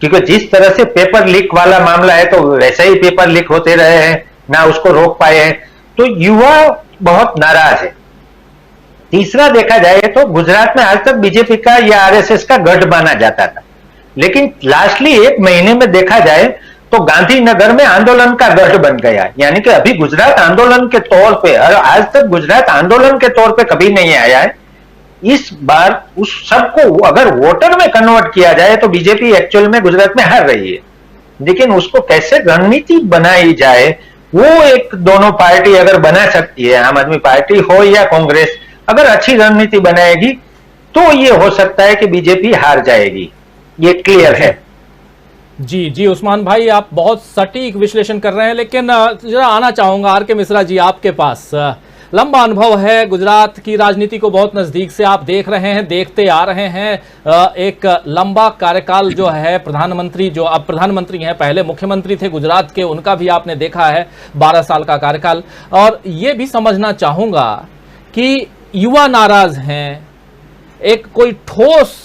D: क्योंकि जिस तरह से पेपर लीक वाला मामला है तो वैसे ही पेपर लीक होते रहे हैं, ना उसको रोक पाए हैं। तो युवा बहुत नाराज है। तीसरा देखा जाए तो गुजरात में आज तक बीजेपी का या आरएसएस का गढ़ माना जाता था, लेकिन लास्टली 1 महीने में देखा जाए तो गांधीनगर में आंदोलन का गढ़ बन गया। यानी कि अभी गुजरात आंदोलन के तौर पे, और आज तक गुजरात आंदोलन के तौर पे कभी नहीं आया है। इस बार उस सबको अगर वोटर में कन्वर्ट किया जाए तो बीजेपी एक्चुअल में गुजरात में हार रही है, लेकिन उसको कैसे रणनीति बनाई जाए वो एक दोनों पार्टी अगर बना सकती है, आम आदमी पार्टी हो या कांग्रेस, अगर अच्छी रणनीति बनाएगी तो ये हो सकता है कि बीजेपी हार जाएगी। ये क्लियर है।
A: जी उस्मान भाई, आप बहुत सटीक विश्लेषण कर रहे हैं, लेकिन जरा आना चाहूंगा आर के मिश्रा जी आपके पास। लंबा अनुभव है, गुजरात की राजनीति को बहुत नजदीक से आप देख रहे हैं, देखते आ रहे हैं। एक लंबा कार्यकाल जो है प्रधानमंत्री, जो अब प्रधानमंत्री हैं, पहले मुख्यमंत्री थे गुजरात के, उनका भी आपने देखा है 12 साल का कार्यकाल। और ये भी समझना चाहूंगा कि युवा नाराज हैं, एक कोई ठोस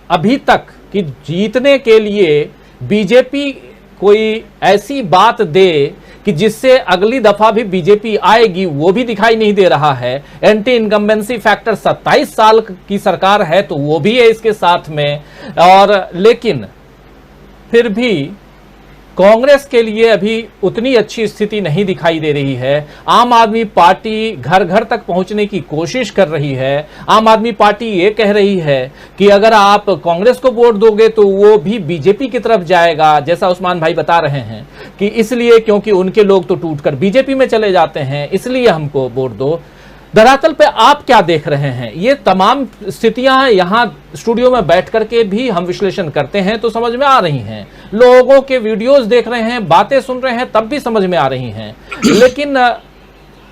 A: अभी तक कि जीतने के लिए बीजेपी कोई ऐसी बात दे कि जिससे अगली दफा भी बीजेपी आएगी, वो भी दिखाई नहीं दे रहा है। एंटी इनकम्बेंसी फैक्टर 27 साल की सरकार है तो वो भी है इसके साथ में। और लेकिन फिर भी कांग्रेस के लिए अभी उतनी अच्छी स्थिति नहीं दिखाई दे रही है। आम आदमी पार्टी घर घर तक पहुंचने की कोशिश कर रही है। आम आदमी पार्टी ये कह रही है कि अगर आप कांग्रेस को वोट दोगे तो वो भी बीजेपी की तरफ जाएगा, जैसा उस्मान भाई बता रहे हैं कि इसलिए क्योंकि उनके लोग तो टूटकर बीजेपी में चले जाते हैं, इसलिए हमको वोट दो। दरअसल पे आप क्या देख रहे हैं? ये तमाम स्थितियां यहाँ स्टूडियो में बैठ करके भी हम विश्लेषण करते हैं तो समझ में आ रही हैं, लोगों के वीडियोस देख रहे हैं, बातें सुन रहे हैं, तब भी समझ में आ रही हैं। लेकिन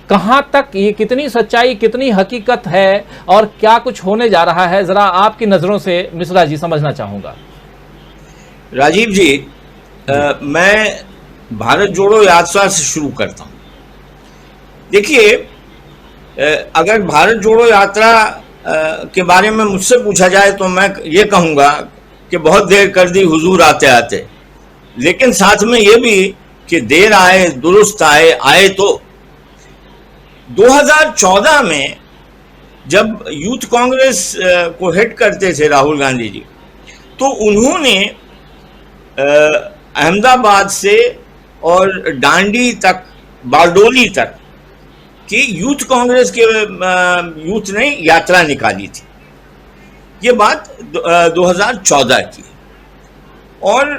A: कहां तक ये, कितनी सच्चाई, कितनी हकीकत है और क्या कुछ होने जा रहा है, जरा आपकी नजरों से मिश्रा जी समझना चाहूंगा।
E: राजीव जी, मैं भारत जोड़ो यात्रा से शुरू करता हूं। देखिए, अगर भारत जोड़ो यात्रा के बारे में मुझसे पूछा जाए तो मैं ये कहूँगा कि बहुत देर कर दी हुजूर आते आते, लेकिन साथ में ये भी कि देर आए दुरुस्त आए तो 2014 में जब यूथ कांग्रेस को हेड करते थे राहुल गांधी जी, तो उन्होंने अहमदाबाद से और डांडी तक, बारडोली तक कि यूथ कांग्रेस के यूथ ने यात्रा निकाली थी। ये बात 2014 की। और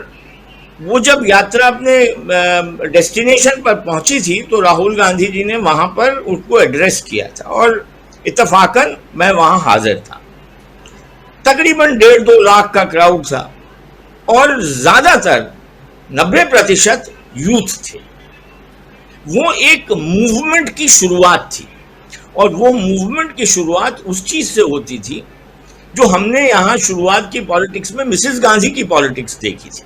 E: वो जब यात्रा अपने डेस्टिनेशन पर पहुंची थी तो राहुल गांधी जी ने वहां पर उसको एड्रेस किया था और इत्तफाकन मैं वहां हाजिर था। तकरीबन 1.5-2 लाख का क्राउड था और ज्यादातर 90% यूथ थे। वो एक मूवमेंट की शुरुआत थी, और वो मूवमेंट की शुरुआत उस चीज से होती थी जो हमने यहाँ शुरुआत की पॉलिटिक्स में मिसेस गांधी की पॉलिटिक्स देखी थी।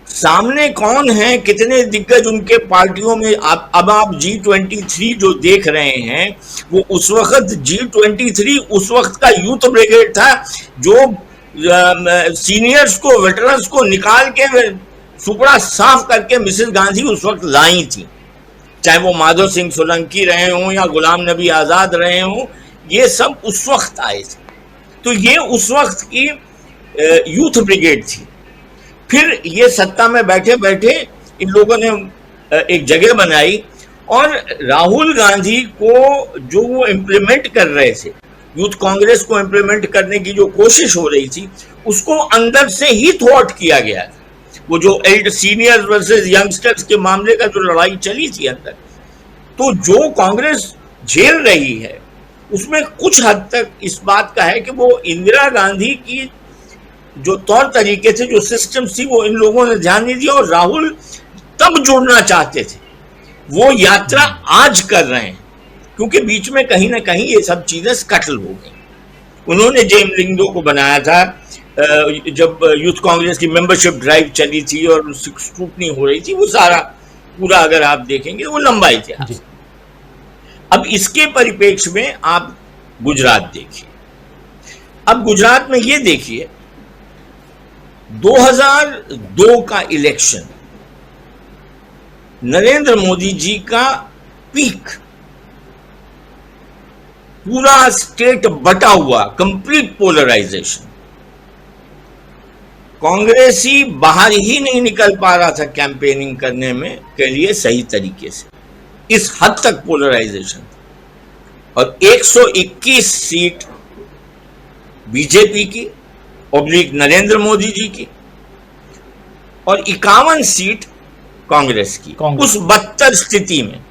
E: सामने कौन है, कितने दिग्गज उनके पार्टियों में। अब आप G23 जो देख रहे हैं, वो उस वक्त G23 उस वक्त का यूथ ब्रिगेड था, जो सीनियर्स को, वेटरन्स को निकाल के सुपड़ा साफ करके मिसेस गांधी उस वक्त लाई थी। चाहे वो माधव सिंह सोलंकी रहे हों या गुलाम नबी आजाद रहे हों, ये सब उस वक्त आए थे। तो ये उस वक्त की यूथ ब्रिगेड थी। फिर ये सत्ता में बैठे बैठे इन लोगों ने एक जगह बनाई, और राहुल गांधी को जो वो इम्प्लीमेंट कर रहे थे, यूथ कांग्रेस को इम्प्लीमेंट करने की जो कोशिश हो रही थी, उसको अंदर से ही थ्वॉट किया गया था। वो जो एल्ड सीनियर्स वर्सेस यंगस्टर्स के मामले का जो लड़ाई चली थी अंदर, तो जो कांग्रेस झेल रही है उसमें कुछ हद तक इस बात का है कि वो इंदिरा गांधी की जो तौर तरीके थे, जो सिस्टम थी, वो इन लोगों ने ध्यान नहीं दिया, और राहुल तब जुड़ना चाहते थे। वो यात्रा आज कर रहे हैं, क्योंकि बीच में कहीं ना कहीं ये सब चीजें स्कटल हो गई। उन्होंने जेम लिंगडो को बनाया था जब यूथ कांग्रेस की मेंबरशिप ड्राइव चली थी और उसकी स्क्रूटनी हो रही थी, वो सारा पूरा अगर आप देखेंगे वो लंबा इतिहास। अब इसके परिप्रेक्ष्य में आप गुजरात देखिए। अब गुजरात में ये देखिए, 2002 का इलेक्शन नरेंद्र मोदी जी का पीक, पूरा स्टेट बटा हुआ, कंप्लीट पोलराइजेशन। कांग्रेसी बाहर ही नहीं निकल पा रहा था कैंपेनिंग करने में के लिए सही तरीके से, इस हद तक पोलराइजेशन। और 121 सीट बीजेपी की ऑब्लिक नरेंद्र मोदी जी की, और 51 सीट कांग्रेस की, उस बदतर स्थिति में।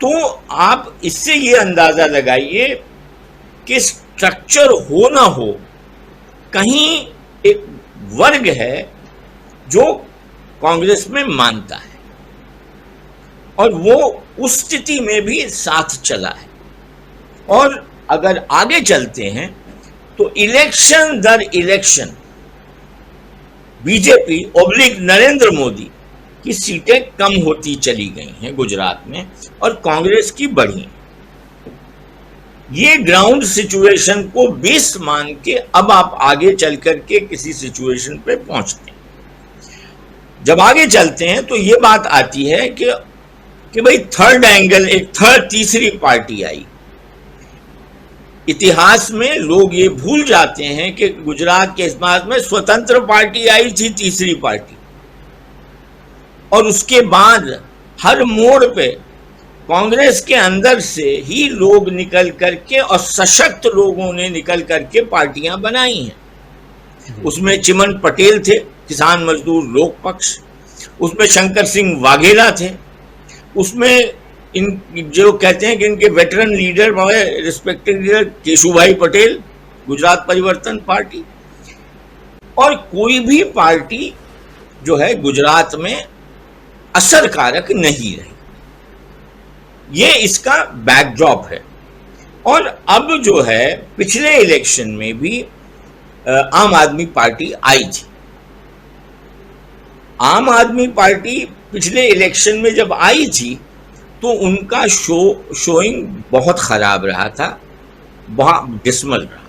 E: तो आप इससे ये अंदाजा लगाइए कि स्ट्रक्चर हो ना हो, कहीं एक वर्ग है जो कांग्रेस में मानता है, और वो उस स्थिति में भी साथ चला है। और अगर आगे चलते हैं तो इलेक्शन दर election BJP oblique Narendra Modi की सीटें कम होती चली गई हैं गुजरात में, और कांग्रेस की बढ़ी। ये ग्राउंड सिचुएशन को बेस मान के अब आप आगे चल करके किसी सिचुएशन पे पहुंचते हैं। जब आगे चलते हैं तो ये बात आती है कि भाई थर्ड एंगल, एक तीसरी पार्टी आई। इतिहास में लोग ये भूल जाते हैं कि गुजरात के इस बात में स्वतंत्र पार्टी आई थी, तीसरी पार्टी, और उसके बाद हर मोड़ पे कांग्रेस के अंदर से ही लोग निकल करके, और सशक्त लोगों ने निकल करके पार्टियां बनाई हैं। उसमें चिमन पटेल थे, किसान मजदूर लोक पक्ष, उसमें शंकर सिंह वाघेला थे, उसमें इन जो कहते हैं कि इनके veteran leader, respected leader Keshubhai Patel, Gujarat परिवर्तन पार्टी। और कोई भी पार्टी जो है गुजरात में असरकारक नहीं रही। ये इसका बैकड्रॉप है। और अब जो है पिछले इलेक्शन में भी आम आदमी पार्टी आई थी। आम आदमी पार्टी पिछले इलेक्शन में जब आई थी तो उनका शोइंग बहुत खराब रहा था, बहुत डिसमल रहा।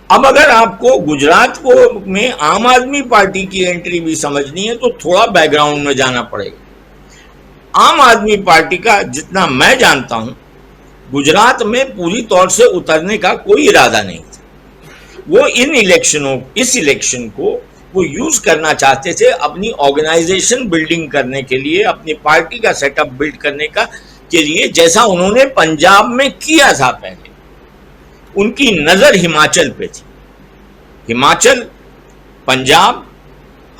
E: अब अगर आपको गुजरात को में आम आदमी पार्टी की एंट्री भी समझनी है तो थोड़ा बैकग्राउंड में जाना पड़ेगा। आम आदमी पार्टी का जितना मैं जानता हूं, गुजरात में पूरी तौर से उतरने का कोई इरादा नहीं था। वो इस इलेक्शन को वो यूज करना चाहते थे अपनी ऑर्गेनाइजेशन बिल्डिंग करने के लिए, अपनी पार्टी का सेटअप बिल्ड करने के लिए, जैसा उन्होंने पंजाब में किया था पहले। उनकी नजर हिमाचल पे थी। हिमाचल, पंजाब,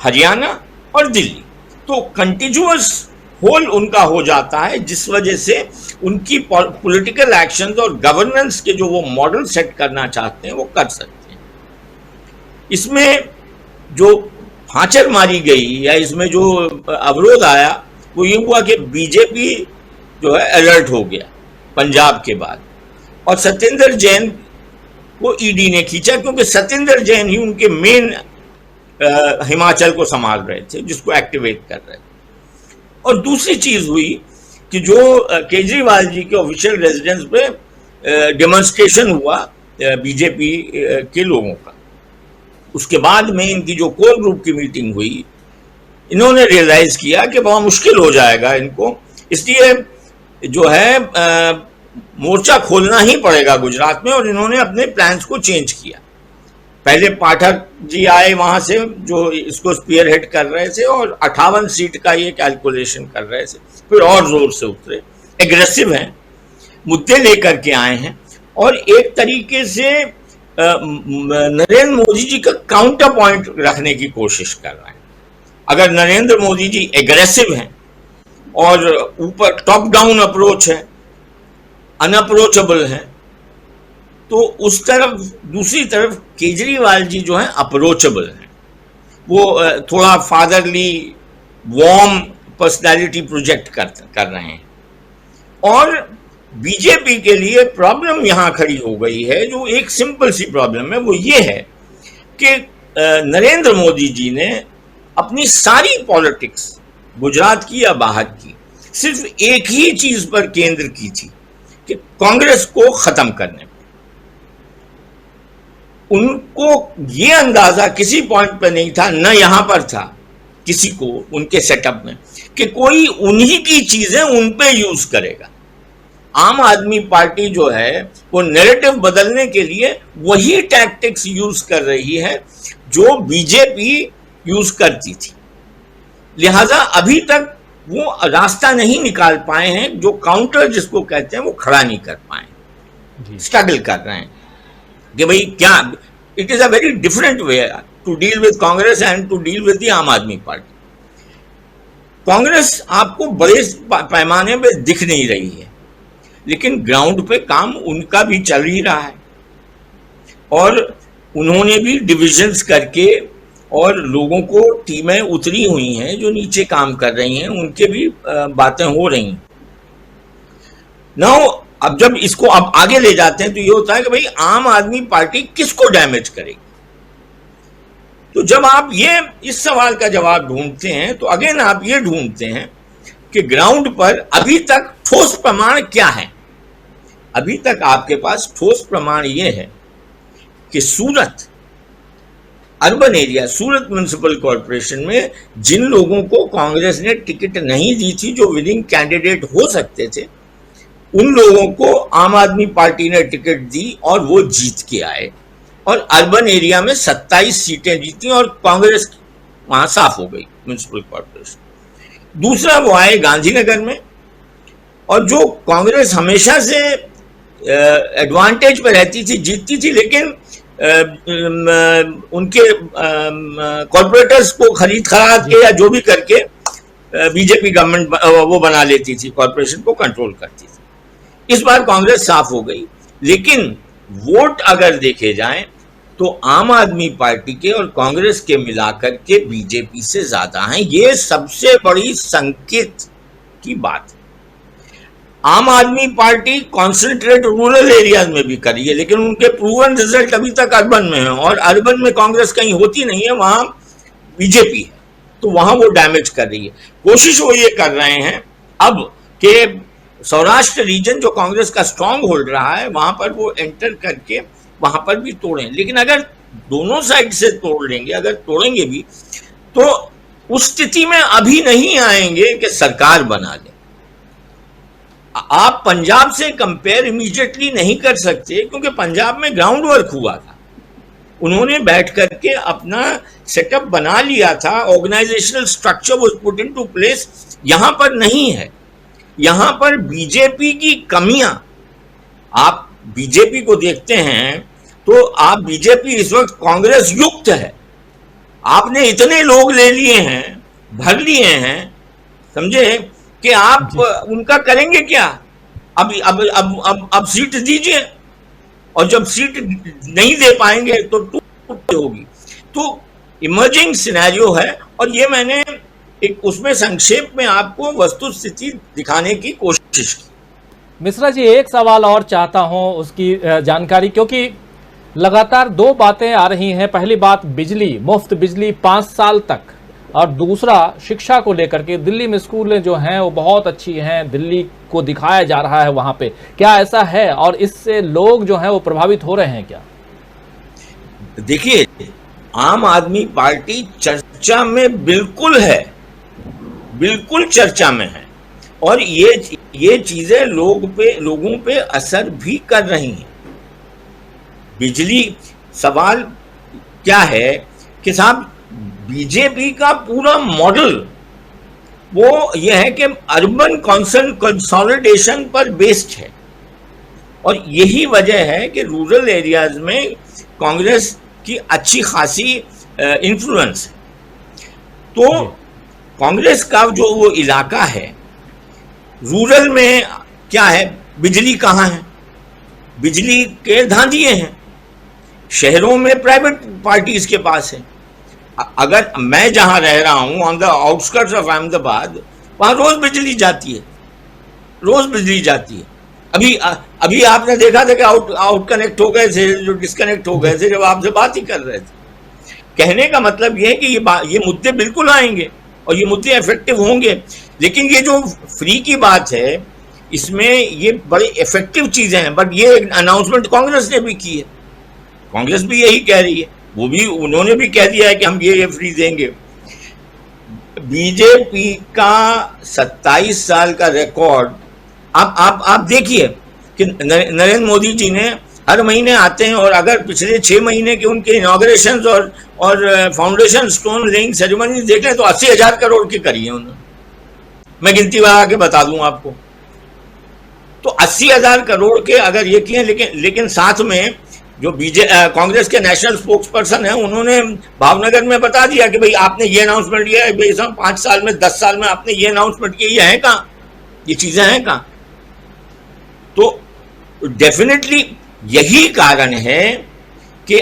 E: हरियाणा और दिल्ली, तो कंटिन्यूअस होल उनका हो जाता है, जिस वजह से उनकी पॉलिटिकल एक्शंस और गवर्नेंस के जो वो मॉडल सेट करना चाहते हैं वो कर सकते हैं। इसमें जो फांचर मारी गई या इसमें जो अवरोध आया वो ये हुआ कि बीजेपी जो है अलर्ट हो गया पंजाब के बाद, और सत्येंद्र जैन को ईडी ने खींचा, क्योंकि सत्येंद्र जैन ही उनके मेन हिमाचल को संभाल रहे थे, जिसको एक्टिवेट कर रहे थे। और दूसरी चीज हुई कि जो केजरीवाल जी के ऑफिशियल रेजिडेंस पे डेमोन्स्ट्रेशन हुआ बीजेपी के लोगों का, उसके बाद में इनकी जो कोर ग्रुप की मीटिंग हुई, इन्होंने रियलाइज किया कि बहुत मुश्किल हो जाएगा इनको, इसलिए जो है मोर्चा खोलना ही पड़ेगा गुजरात में, और इन्होंने अपने प्लान्स को चेंज किया। पहले पाठक जी आए वहां से जो इसको स्पीयर हेड कर रहे थे और 58 सीट का ये कैलकुलेशन कर रहे थे, फिर और जोर से उतरे, एग्रेसिव हैं, मुद्दे लेकर के आए हैं और एक तरीके से नरेंद्र मोदी जी का काउंटर पॉइंट रखने की कोशिश कर रहे हैं। अगर नरेंद्र मोदी जी एग्रेसिव हैं और ऊपर टॉप डाउन अप्रोच है, अनअप्रोचेबल है, तो उस तरफ दूसरी तरफ केजरीवाल जी जो है अप्रोचेबल हैं, वो थोड़ा फादरली वार्म पर्सनालिटी प्रोजेक्ट कर रहे हैं। और बीजेपी के लिए प्रॉब्लम यहां खड़ी हो गई है, जो एक सिंपल सी प्रॉब्लम है, वो ये है कि नरेंद्र मोदी जी ने अपनी सारी पॉलिटिक्स गुजरात की या बाहर की सिर्फ एक ही चीज पर केंद्र की थी कि कांग्रेस को खत्म करने पर। उनको ये अंदाजा किसी पॉइंट पर नहीं था, न यहां पर था किसी को उनके सेटअप में, कि कोई उन्हीं की चीजें उन पे यूज करेगा। आम आदमी पार्टी जो है वो नैरेटिव बदलने के लिए वही टैक्टिक्स यूज कर रही है जो बीजेपी यूज करती थी। लिहाजा अभी तक वो रास्ता नहीं निकाल पाए हैं, जो काउंटर जिसको कहते हैं वो खड़ा नहीं कर पाए, स्ट्रगल कर रहे हैं कि भाई क्या, it is a very different way to deal with Congress and to deal with the Aam Aadmi party. Congress आपको बड़े पैमाने पे दिख नहीं रही है, लेकिन ग्राउंड पे काम उनका भी चल ही रहा है, और उन्होंने भी डिविजन्स करके और लोगों को टीमें उतरी हुई हैं जो नीचे काम कर रही हैं, उनके भी बातें हो रही हैं। नाउ अब जब इसको अब आगे ले जाते हैं तो ये होता है कि भाई आम आदमी पार्टी किसको डैमेज करेगी। तो जब आप ये इस सवाल का जवाब ढूंढते हैं तो अगेन आप ये ढूंढते हैं कि ग्राउंड पर अभी तक ठोस प्रमाण क्या है। अभी तक आपके पास ठोस प्रमाण ये है कि सूरत अर्बन एरिया, सूरत म्युनिसिपल कॉर्पोरेशन में जिन लोगों को कांग्रेस ने टिकट नहीं दी थी, जो विनिंग कैंडिडेट हो सकते थे, उन लोगों को आम आदमी पार्टी ने टिकट दी और वो जीत के आए, और अर्बन एरिया में 27 सीटें जीती और कांग्रेस वहां साफ हो गई म्युनिसिपल कॉर्पोरेशन। दूसरा वो आए गांधीनगर में, और जो कांग्रेस हमेशा से एडवांटेज पे रहती थी, जीतती थी, लेकिन उनके कॉर्पोरेटर्स को खरीद के या जो भी करके बीजेपी गवर्नमेंट वो बना लेती थी, कॉर्पोरेशन को कंट्रोल करती थी। इस बार कांग्रेस साफ हो गई, लेकिन वोट अगर देखे जाएं तो आम आदमी पार्टी के और कांग्रेस के मिलाकर के बीजेपी से ज्यादा हैं। ये सबसे बड़ी संकेत की बात है। आम Aadmi party concentrate rural areas में भी करी है, लेकिन उनके प्रूवन रिजल्ट अभी तक अर्बन में है, और अर्बन में कांग्रेस कहीं होती नहीं है, वहां बीजेपी है, तो वहां वो डैमेज कर रही है। कोशिश वो ये कर रहे हैं अब कि सौराष्ट्र रीजन जो कांग्रेस का स्ट्रांग होल्ड रहा है, वहां पर वो एंटर करके वहां पर भी तोड़ें। लेकिन अगर दोनों साइड से तोड़ लेंगे, अगर तोड़ेंगे भी, तो उस स्थिति में अभी नहीं आएंगे कि सरकार बना ले। आप पंजाब से कंपेयर इमीडिएटली नहीं कर सकते, क्योंकि पंजाब में ग्राउंड वर्क हुआ था, उन्होंने बैठ करके अपना सेटअप बना लिया था, organisational structure was put into place. यहां पर नहीं है, यहां पर बीजेपी की कमियां, आप बीजेपी को देखते हैं तो आप बीजेपी इस वक्त कांग्रेस युक्त है। आपने इतने लोग ले लिए हैं, भर लिए हैं, समझे, कि आप उनका करेंगे क्या। अब सीट दीजिए, और जब सीट नहीं दे पाएंगे तो टूट होगी। तो इमर्जिंग सिनेरियो है, और ये मैंने एक उसमें संक्षेप में आपको वस्तु स्थिति दिखाने की कोशिश की।
A: मिश्रा जी, एक सवाल और चाहता हूं उसकी जानकारी, क्योंकि लगातार दो बातें आ रही हैं। पहली बात बिजली, मुफ्त बिजली 5 साल तक, और दूसरा शिक्षा को लेकर के दिल्ली में स्कूलें जो हैं वो बहुत अच्छी हैं, दिल्ली को दिखाया जा रहा है वहां पे। क्या ऐसा है और इससे लोग जो हैं वो प्रभावित हो रहे हैं क्या?
E: देखिए, आम आदमी पार्टी चर्चा में बिल्कुल है, बिल्कुल चर्चा में है, और ये चीजें लोगों पे असर भी कर रही हैं। बिजली सवाल क्या है कि साहब, बीजेपी का पूरा मॉडल वो ये है कि अर्बन कंसोलिडेशन पर बेस्ड है, और यही वजह है कि रूरल एरियाज में कांग्रेस की अच्छी खासी इन्फ्लुएंस है। तो कांग्रेस का जो वो इलाका है रूरल में, क्या है, बिजली कहाँ है? बिजली के धांधिये हैं। शहरों में प्राइवेट पार्टीज के पास है। अगर मैं जहां रह रहा हूं on the outskirts of Ahmedabad, वहां रोज बिजली जाती है, रोज बिजली जाती है। अभी आपने देखा था कि आउट कनेक्ट हो गए थे, जो डिस्कनेक्ट हो गए थे जब आपसे बात ही कर रहे थे। कहने का मतलब ये है कि ये मुद्दे बिल्कुल आएंगे और ये मुद्दे इफेक्टिव होंगे, लेकिन ये जो फ्री की बात है इसमें ये बड़ी इफेक्टिव चीजें हैं। बट ये अनाउंसमेंट कांग्रेस ने भी की है, कांग्रेस भी यही कह रही है, उन्होंने भी कह दिया है कि हम ये फ्री देंगे। बीजेपी का 27 साल का रिकॉर्ड आप देखिए कि नरेंद्र मोदी जी ने हर महीने आते हैं, और अगर पिछले 6 महीने के उनके इनॉग्रेशन और फाउंडेशन स्टोन लेइंग सेरेमनी देखें तो 80,000 करोड़ की करी है उन्होंने। मैं गिनती लगा के बता दूं आपको, तो 80,000 करोड़ के अगर ये किए, लेकिन साथ में जो कांग्रेस के नेशनल स्पोक्स पर्सन है उन्होंने भावनगर में बता दिया कि भाई आपने ये अनाउंसमेंट किया है, भाई साहब 5 साल में 10 साल में आपने ये अनाउंसमेंट किया, ये है कहाँ, ये चीजें हैं कहाँ? तो डेफिनेटली यही कारण है कि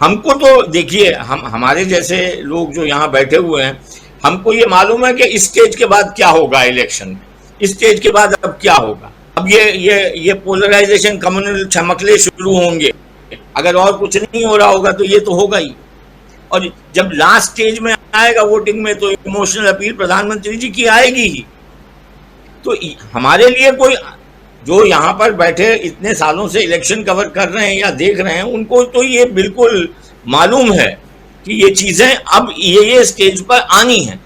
E: हमको तो देखिए, हमारे जैसे लोग जो यहाँ बैठे हुए हैं, हमको ये मालूम है कि इस स्टेज के बाद क्या होगा इलेक्शन में, इस स्टेज के बाद अब क्या होगा। अब ये पोलराइजेशन, कम्युनल चमकले शुरू होंगे, अगर और कुछ नहीं हो रहा होगा तो ये तो होगा ही। और जब लास्ट स्टेज में आएगा वोटिंग में, तो इमोशनल अपील प्रधानमंत्री जी की आएगी ही। तो हमारे लिए कोई जो यहाँ पर बैठे इतने सालों से इलेक्शन कवर कर रहे हैं या देख रहे हैं, उनको तो ये बिल्कुल मालूम है कि ये चीजें अब ये स्टेज पर आनी है,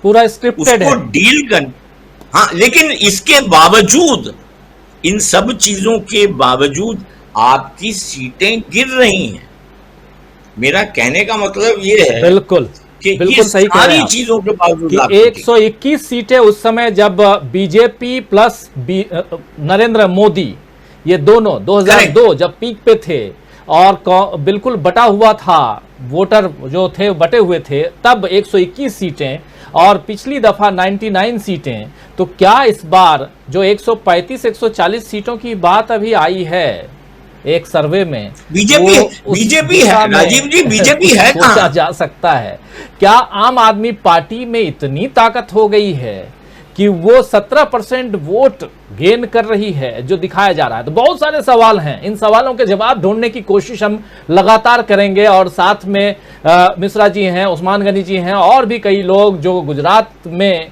A: पूरा स्क्रिप्टेड है,
E: उसको डील कर। हाँ, लेकिन इसके बावजूद, इन सब चीजों के बावजूद आपकी सीटें गिर रही हैं। मेरा कहने का मतलब ये है
A: बिल्कुल
E: कि
A: बिल्कुल सही कह रहे हैं आप,
E: चीजों के बावजूद
A: कि 121 सीटें उस समय जब बीजेपी प्लस नरेंद्र मोदी, ये दोनों 2002 जब पीक पे थे और बिल्कुल बटा हुआ था, वोटर जो थे बटे हुए थे, तब 121 सीटें और पिछली दफा 99 सीटें। तो क्या इस बार जो 135-140 सीटों की बात अभी आई है एक सर्वे में,
E: बीजेपी है राजीव जी, बीजेपी है कहां?
A: सोचा जा सकता है क्या आम आदमी पार्टी में इतनी ताकत हो गई है कि वो 17% वोट गेन कर रही है जो दिखाया जा रहा है? तो बहुत सारे सवाल हैं, इन सवालों के जवाब ढूंढने की कोशिश हम लगातार करेंगे, और साथ में मिश्रा जी हैं, उस्मान गनी जी हैं, और भी कई लोग जो गुजरात में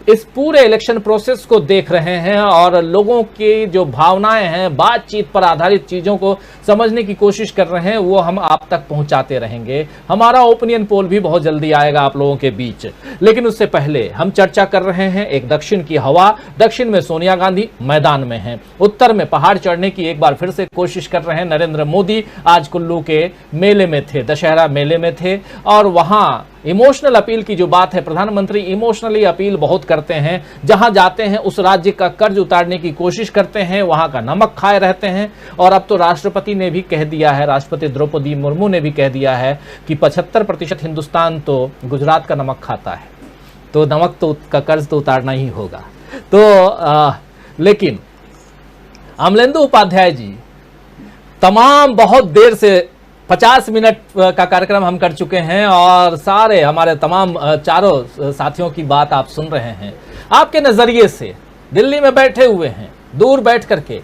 A: इस पूरे इलेक्शन प्रोसेस को देख रहे हैं और लोगों की जो भावनाएं हैं, बातचीत पर आधारित चीजों को समझने की कोशिश कर रहे हैं, वो हम आप तक पहुंचाते रहेंगे। हमारा ओपिनियन पोल भी बहुत जल्दी आएगा आप लोगों के बीच, लेकिन उससे पहले हम चर्चा कर रहे हैं एक दक्षिण की हवा। दक्षिण में सोनिया गांधी मैदान में हैं, उत्तर में पहाड़ चढ़ने की एक बार फिर से कोशिश कर रहे हैं नरेंद्र मोदी। आज कुल्लू के मेले में थे, दशहरा मेले में थे, और वहां इमोशनल अपील की जो बात है, प्रधानमंत्री इमोशनली अपील बहुत करते हैं, जहां जाते हैं उस राज्य का कर्ज उतारने की कोशिश करते हैं, वहां का नमक खाए रहते हैं। और अब तो राष्ट्रपति ने भी कह दिया है, राष्ट्रपति द्रौपदी मुर्मू ने भी कह दिया है कि 75% हिंदुस्तान तो गुजरात का नमक खाता है, तो नमक तो का कर्ज तो उतारना ही होगा। तो लेकिन अमलेंदु उपाध्याय जी तमाम बहुत देर से 50 मिनट का कार्यक्रम हम कर चुके हैं और सारे हमारे तमाम चारों साथियों की बात आप सुन रहे हैं। आपके नजरिए से दिल्ली में बैठे हुए हैं, दूर बैठ करके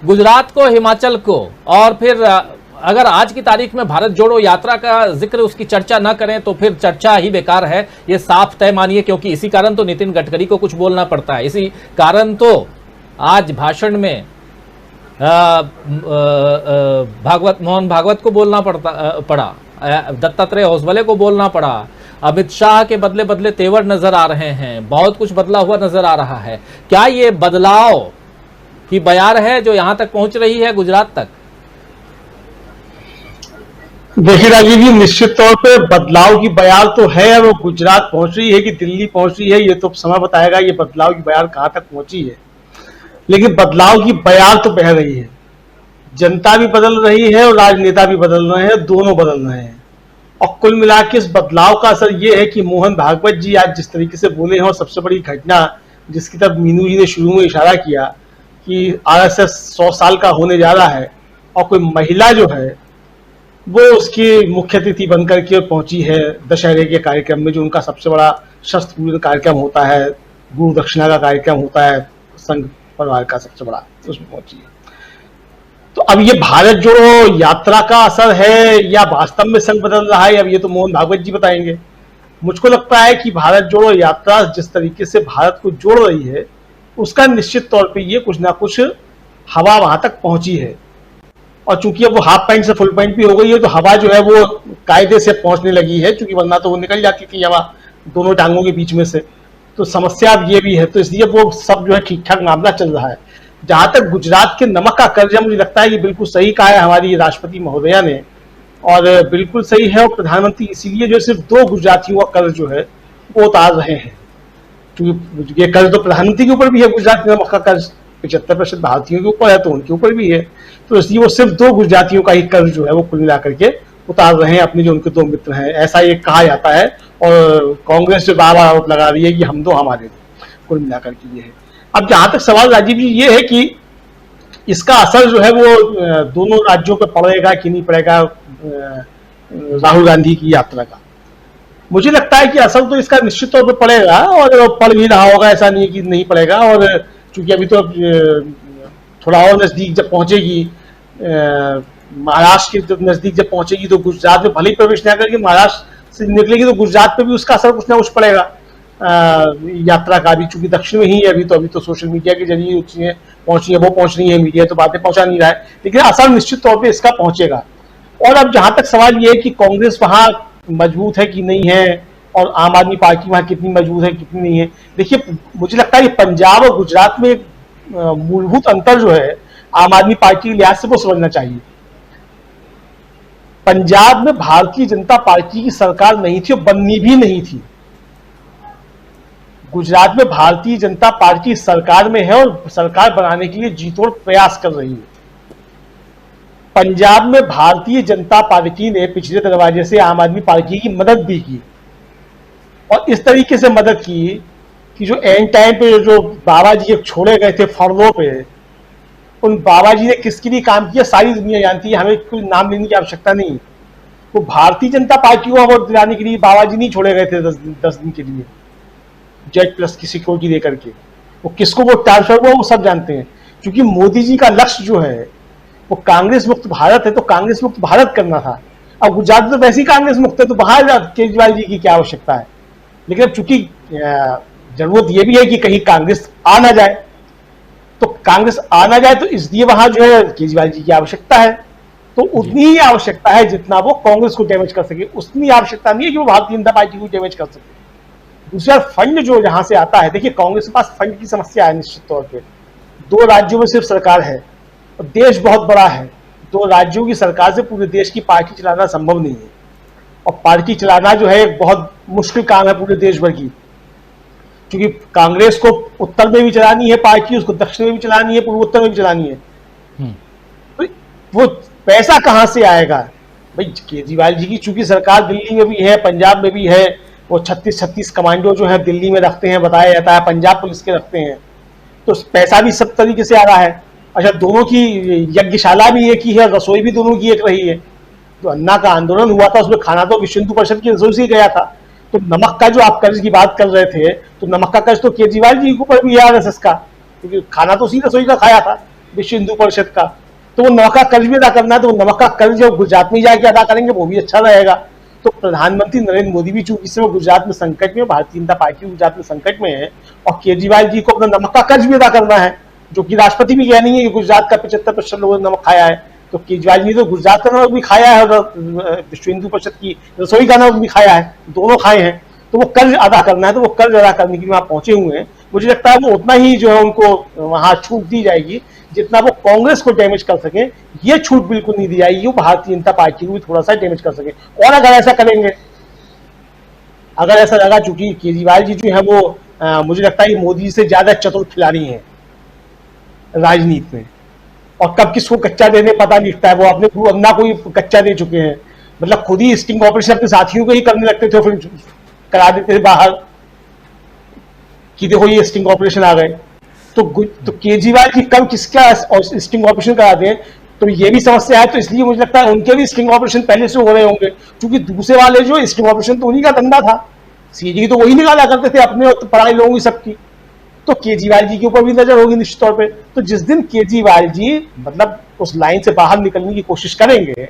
A: गुजरात को, हिमाचल को, और फिर अगर आज की तारीख में भारत जोड़ो यात्रा का जिक्र, उसकी चर्चा न करें तो फिर चर्चा ही बेकार है, ये साफ तय मानिए। क्योंकि इसी कारण तो नितिन गडकरी को कुछ बोलना पड़ता है, इसी कारण तो आज भाषण में मोहन भागवत को बोलना पड़ा, दत्तात्रेय होसबले को बोलना पड़ा, अमित शाह के बदले बदले तेवर नजर आ रहे हैं, बहुत कुछ बदला हुआ नजर आ रहा है। क्या ये बदलाव की बयार है जो यहां तक पहुंच रही है, गुजरात तक?
F: देखिए राजीव जी, निश्चित तौर पे बदलाव की बयार तो है, वो गुजरात पहुंच रही है कि दिल्ली पहुंच रही है, ये तो समय बताएगा ये बदलाव की बयार कहां तक पहुंची है। लेकिन बदलाव की बयार तो बह रही है, जनता भी बदल रही है और राजनेता भी बदल रहे हैं, दोनों बदल रहे हैं। और कुल मिला के इस बदलाव का असर ये है कि मोहन भागवत जी आज जिस तरीके से बोले हैं, और सबसे बड़ी घटना जिसकी तरफ मीनू जी ने शुरू में इशारा किया कि आरएसएस 100 साल का होने जा रहा है और कोई महिला जो है वो उसकी मुख्य अतिथि बनकर के पहुंची है दशहरे के कार्यक्रम में, जो उनका सबसे बड़ा शस्त्र पूजन कार्यक्रम होता है, गुरु दक्षिणा का कार्यक्रम होता है संघ परिवार का सबसे बड़ा, उसमें पहुंची है। तो अब ये भारत जोड़ो यात्रा का असर है या वास्तव में संघ बदल रहा है, अब ये तो मोहन भागवत जी बताएंगे। मुझको लगता है कि भारत जोड़ो यात्रा जिस तरीके से भारत को जोड़ रही है, उसका निश्चित तौर पे ये कुछ ना कुछ हवा वहां तक पहुंची है। और चूंकि अब वो हाफ पैंट से फुल पैंट भी हो गई है, तो हवा जो है वो कायदे से पहुंचने लगी है, क्योंकि वरना तो वो निकल जाती थी हवा दोनों टांगों के बीच में से। तो समस्या अब ये भी है, तो इसलिए वो सब जो है ठीक ठाक मामला चल रहा है। जहां तक गुजरात के नमक का कर्ज है, मुझे लगता है ये बिल्कुल सही कहा है हमारी राष्ट्रपति महोदया ने, और बिल्कुल सही है। और प्रधानमंत्री इसीलिए जो सिर्फ 2 गुजरातियों का कर्ज जो है वो उतार रहे हैं, क्योंकि ये कर्ज तो प्रधानमंत्री के ऊपर भी है, गुजरात के नमक का कर्ज 75% भारतीयों के ऊपर है, तो उनके ऊपर भी है। तो इसलिए वो सिर्फ 2 गुजरातियों का ही कर्ज जो है वो कुल मिला करके उतार रहे हैं, अपने जो उनके 2 मित्र हैं, ऐसा ये कहा जाता है। और कांग्रेस से बार बार आरोप लगा रही है कि हम दो हमारे दो, कुल मिलाकर के ये है। अब जहां तक सवाल राजीव जी ये है कि इसका असर जो है वो दोनों राज्यों पर पड़ेगा कि नहीं पड़ेगा राहुल गांधी की यात्रा का, मुझे लगता है कि असर तो इसका निश्चित तौर पर पड़ेगा और पड़ भी रहा होगा, ऐसा नहीं है कि नहीं पड़ेगा। और चूंकि अभी तो थोड़ा और नजदीक जब पहुंचेगी, महाराष्ट्र के नजदीक जब पहुंचेगी, तो गुजरात में भले ही प्रवेश ना करके महाराष्ट्र से निकलेगी, तो गुजरात पे भी उसका असर कुछ ना कुछ पड़ेगा यात्रा का भी, चूंकि दक्षिण में ही है अभी तो सोशल मीडिया के जरिए चीजें पहुंची है, वो पहुंच रही है, मीडिया तो बातें पहुंचा नहीं रहा है, लेकिन असर निश्चित तौर पर इसका पहुंचेगा। और अब जहां तक सवाल ये है कि कांग्रेस वहां मजबूत है कि नहीं है, और आम आदमी पार्टी वहां कितनी मजबूत है कितनी नहीं है, देखिए मुझे लगता है कि पंजाब और गुजरात में मूलभूत अंतर जो है आम आदमी पार्टी के लिहाज से वो समझना चाहिए। पंजाब में भारतीय जनता पार्टी की सरकार नहीं थी और बननी भी नहीं थी। गुजरात में भारतीय जनता पार्टी सरकार में है और सरकार बनाने के लिए जी तोड़ प्रयास कर रही है। पंजाब में भारतीय जनता पार्टी ने पिछले दरवाजे से आम आदमी पार्टी की मदद भी की, और इस तरीके से मदद की कि जो एंड टाइम पे जो बाबा जी छोड़े गए थे फरलों पे, उन बाबा जी ने किसके लिए काम किया सारी दुनिया जानती है, हमें कोई नाम लेने की आवश्यकता नहीं। वो भारतीय जनता पार्टी को वोट दिलाने के लिए बाबा जी नहीं छोड़े गए थे 10 दिन के लिए जेड प्लस की सिक्योरिटी देकर के, वो किसको वोट ट्रांसफर हुआ वो सब जानते हैं। क्योंकि मोदी जी का लक्ष्य जो है वो कांग्रेस मुक्त भारत है, तो कांग्रेस मुक्त भारत करना था। अब गुजरात में तो वैसे ही कांग्रेस मुक्त है, तो बाहर केजरीवाल जी की क्या आवश्यकता है। लेकिन अब चूंकि जरूरत यह भी है कि कहीं कांग्रेस आ ना जाए, तो कांग्रेस आ ना जाए तो इसलिए वहां जो है केजरीवाल जी की आवश्यकता है, तो उतनी ही आवश्यकता है जितना वो कांग्रेस को डैमेज कर सके, उतनी आवश्यकता नहीं है कि वो भारतीय जनता पार्टी को डैमेज कर सके। दूसरा फंड जो यहां से आता है, देखिए कांग्रेस के पास फंड की समस्या है निश्चित तौर पर। 2 राज्यों में सिर्फ सरकार है और देश बहुत बड़ा है, 2 राज्यों की सरकार से पूरे देश की पार्टी चलाना संभव नहीं है, और पार्टी चलाना जो है एक बहुत मुश्किल काम है पूरे देश भर की, क्योंकि कांग्रेस को उत्तर में भी चलानी है पार्टी, उसको दक्षिण में भी चलानी है, पूर्वोत्तर में भी चलानी है। तो वो पैसा कहां से आएगा भाई? केजरीवाल जी की चूंकि सरकार दिल्ली में भी है, पंजाब में भी है, वो 36 कमांडो जो है दिल्ली में रखते हैं, बताया जाता है पंजाब पुलिस के रखते हैं, तो पैसा भी सब तरीके से आ रहा है। अच्छा, दोनों की यज्ञशाला भी एक ही है, रसोई भी दोनों की एक रही है, जो अन्ना का आंदोलन हुआ था उसमें खाना तो विश्व हिंदू परिषद की रसोई से गया था। तो नमक का जो आप कर्ज की बात कर रहे थे, तो नमक का कर्ज तो केजरीवाल जी के ऊपर भी है आरएसएस का, क्योंकि खाना तो उसी रसोई का खाया था विश्व हिंदू परिषद का। तो वो नमक का कर्ज भी अदा करना है, तो वो नमक का कर्ज जो गुजरात में जाके अदा करेंगे वो भी अच्छा रहेगा। तो प्रधानमंत्री नरेंद्र मोदी भी चूंकि इस समय गुजरात में संकट में, भारतीय जनता पार्टी गुजरात में संकट में है, और केजरीवाल जी को अपना नमक का कर्ज भी अदा करना है, जो कि राष्ट्रपति भी कह नहीं है कि गुजरात का 75% लोगों ने नमक खाया है। तो केजरीवाल जी तो गुजरात का नमक भी खाया है और विश्व हिंदू परिषद की रसोई का नमक भी खाया है, दोनों खाए हैं। तो वो कर्ज अदा करना है, तो वो कर्ज अदा करने के लिए वहां पहुंचे हुए हैं। मुझे लगता है वो उतना ही जो है उनको वहां छूट दी जाएगी जितना वो कांग्रेस को डैमेज कर सके। ये छूट बिल्कुल नहीं दी जाएगी, वो भारतीय जनता पार्टी को भी थोड़ा सा डैमेज कर सके। और अगर ऐसा करेंगे, अगर ऐसा लगा, चूंकि केजरीवाल जी जो है वो मुझे लगता है मोदी से ज्यादा चतुर खिलाड़ी हैं राजनीति में, और कब किसको कच्चा देने पता नहीं लगता है। वो अपने गुरु अन्ना को ही कच्चा दे चुके हैं, मतलब खुद ही स्टिंग ऑपरेशन अपने साथियों को ही करने लगते थे, फिर करा देते थे बाहर कि देखो ये स्टिंग ऑपरेशन आ गए। तो केजरीवाल जी कब किसका स्टिंग ऑपरेशन कराते हैं, तो ये भी समस्या है। तो इसलिए मुझे लगता है उनके भी स्टिंग ऑपरेशन पहले से हो रहे होंगे, क्योंकि दूसरे वाले जो स्टिंग ऑपरेशन तो उन्हीं का धंधा था, सीजी तो वही निकाला करते थे अपने और पढ़ाई लोगों की सबकी। तो केजरीवाल जी के ऊपर भी नजर होगी निश्चित तौर पे। तो जिस दिन केजरीवाल जी मतलब उस लाइन से बाहर निकलने की कोशिश करेंगे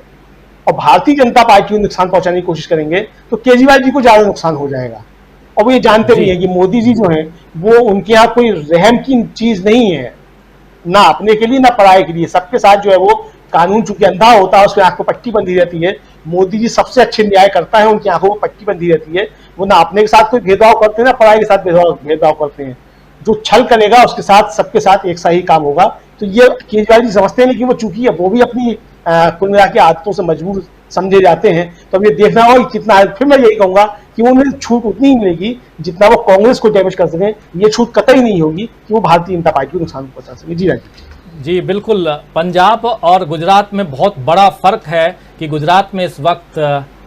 F: और भारतीय जनता पार्टी को नुकसान पहुंचाने की कोशिश करेंगे, तो केजरीवाल जी को ज्यादा नुकसान हो जाएगा। और वो ये जानते भी हैं कि मोदी जी जो है वो उनके यहाँ कोई रहम की चीज नहीं है, ना अपने के लिए ना पराये के लिए, सबके साथ जो है वो कानून चूंकि अंधा होता है उसकी आंख को पट्टी बंधी रहती है। मोदी जी सबसे अच्छे न्याय करता है, उनकी आंखों को पट्टी बंधी रहती है। वो ना अपने के साथ कोई भेदभाव करते हैं ना पराये के साथ भेदभाव करते हैं। जो छल करेगा उसके साथ सबके साथ एक सा ही काम होगा। तो ये केजरीवाल जी समझते हैं, लेकिन वो चूंकि वो भी अपनी कुल मिला के आदतों से मजबूर समझे जाते हैं। तो अब ये देखना होगा कि कितना, फिर मैं यही कहूंगा कि उन्हें छूट उतनी ही मिलेगी जितना वो कांग्रेस को डैमेज कर सके। ये छूट कतई नहीं होगी कि वो भारतीय जनता पार्टी को नुकसान पहुंचा सके। जी राजीव
A: जी बिल्कुल, पंजाब और गुजरात में बहुत बड़ा फर्क है कि गुजरात में इस वक्त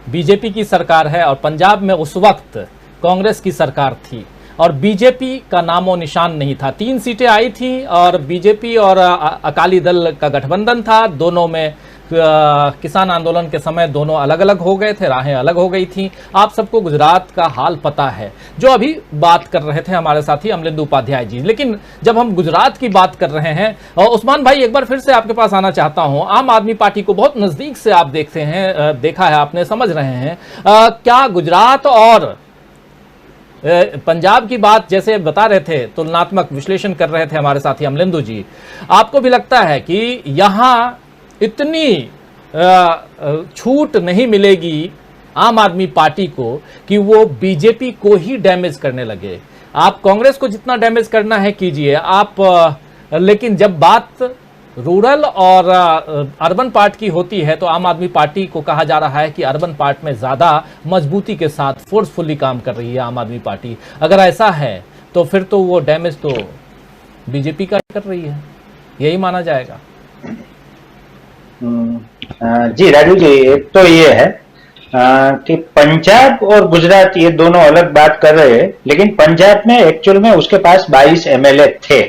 A: बीजेपी की सरकार है और पंजाब में उस वक्त कांग्रेस की सरकार थी और बीजेपी का नामो निशान नहीं था। 3 सीटें आई थी और बीजेपी और अकाली दल का गठबंधन था। दोनों में किसान आंदोलन के समय दोनों अलग अलग हो गए थे, राहें अलग हो गई थी। आप सबको गुजरात का हाल पता है, जो अभी बात कर रहे थे हमारे साथी अमलेंदु उपाध्याय जी। लेकिन जब हम गुजरात की बात कर रहे हैं, और उस्मान भाई एक बार फिर से आपके पास आना चाहता हूं। आम आदमी पार्टी को बहुत नजदीक से आप देखते हैं, देखा है आपने, समझ रहे हैं। क्या गुजरात और पंजाब की बात जैसे बता रहे थे, तुलनात्मक विश्लेषण कर रहे थे हमारे साथी अमलेंदु जी, आपको भी लगता है कि यहां इतनी छूट नहीं मिलेगी आम आदमी पार्टी को कि वो बीजेपी को ही डैमेज करने लगे? आप कांग्रेस को जितना डैमेज करना है कीजिए आप, लेकिन जब बात रूरल और अर्बन पार्ट की होती है तो आम आदमी पार्टी को कहा जा रहा है कि अर्बन पार्ट में ज्यादा मजबूती के साथ फोर्सफुली काम कर रही है आम आदमी पार्टी। अगर ऐसा है तो फिर तो वो डैमेज तो बीजेपी का कर रही है, यही माना जाएगा।
D: जी राजू जी, एक तो ये है कि पंजाब और गुजरात ये दोनों अलग बात कर रहे हैं, लेकिन पंजाब में एक्चुअल में उसके पास 22 एमएलए थे,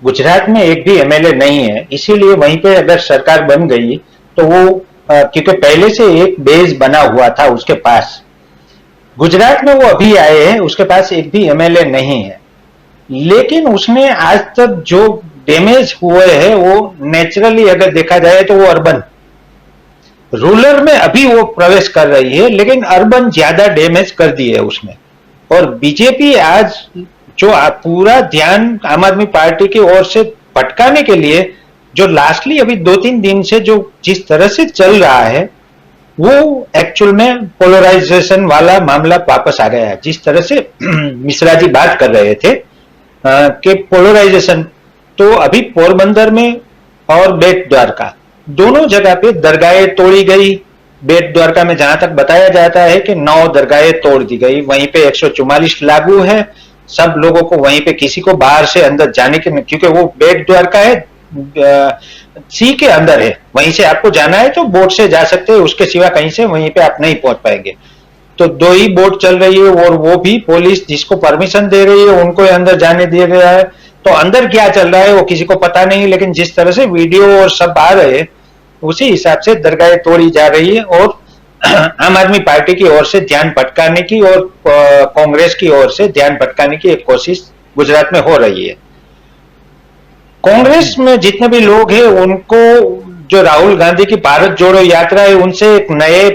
D: गुजरात में एक भी एमएलए नहीं है। इसीलिए वहीं पे अगर सरकार बन गई तो वो क्योंकि पहले से एक बेस बना हुआ था उसके पास। गुजरात में वो अभी आए हैं, उसके पास एक भी एमएलए नहीं है, लेकिन उसने आज तक जो डैमेज हुए हैं वो नेचुरली अगर देखा जाए तो वो अर्बन, रूरल में अभी वो प्रवेश कर रही है, लेकिन अर्बन ज्यादा डैमेज कर दी है उसने। और बीजेपी आज जो पूरा ध्यान आम आदमी पार्टी की ओर से भटकाने के लिए जो लास्टली अभी 2-3 दिन से जो जिस तरह से चल रहा है वो एक्चुअल में पोलराइजेशन वाला मामला वापस आ गया है। जिस तरह से मिश्रा जी बात कर रहे थे कि पोलराइजेशन, तो अभी पोरबंदर में और बेट द्वारका दोनों जगह पे दरगाहें तोड़ी गई। बेट द्वारका में जहां तक बताया जाता है कि 9 दरगाहें तोड़ दी गई, वहीं पे 144 लागू है। सब लोगों को वहीं पे, किसी को बाहर से अंदर जाने के, क्योंकि वो बेट द्वारका है सी के अंदर है, वहीं से आपको जाना है तो बोट से जा सकते हैं, उसके सिवा कहीं से वहीं पे आप नहीं पहुंच पाएंगे। तो 2 ही बोट चल रही है और वो भी पुलिस जिसको परमिशन दे रही है उनको अंदर जाने दिया गया है। तो अंदर क्या चल रहा है वो किसी को पता नहीं, लेकिन जिस तरह से वीडियो और सब आ रहे हैं उसी हिसाब से दरगाहें तोड़ी जा रही है और आम आदमी पार्टी की ओर से ध्यान भटकाने की और कांग्रेस की ओर से ध्यान भटकाने की एक कोशिश गुजरात में हो रही है। कांग्रेस में जितने भी लोग हैं उनको जो राहुल गांधी की भारत जोड़ो यात्रा है उनसे एक नए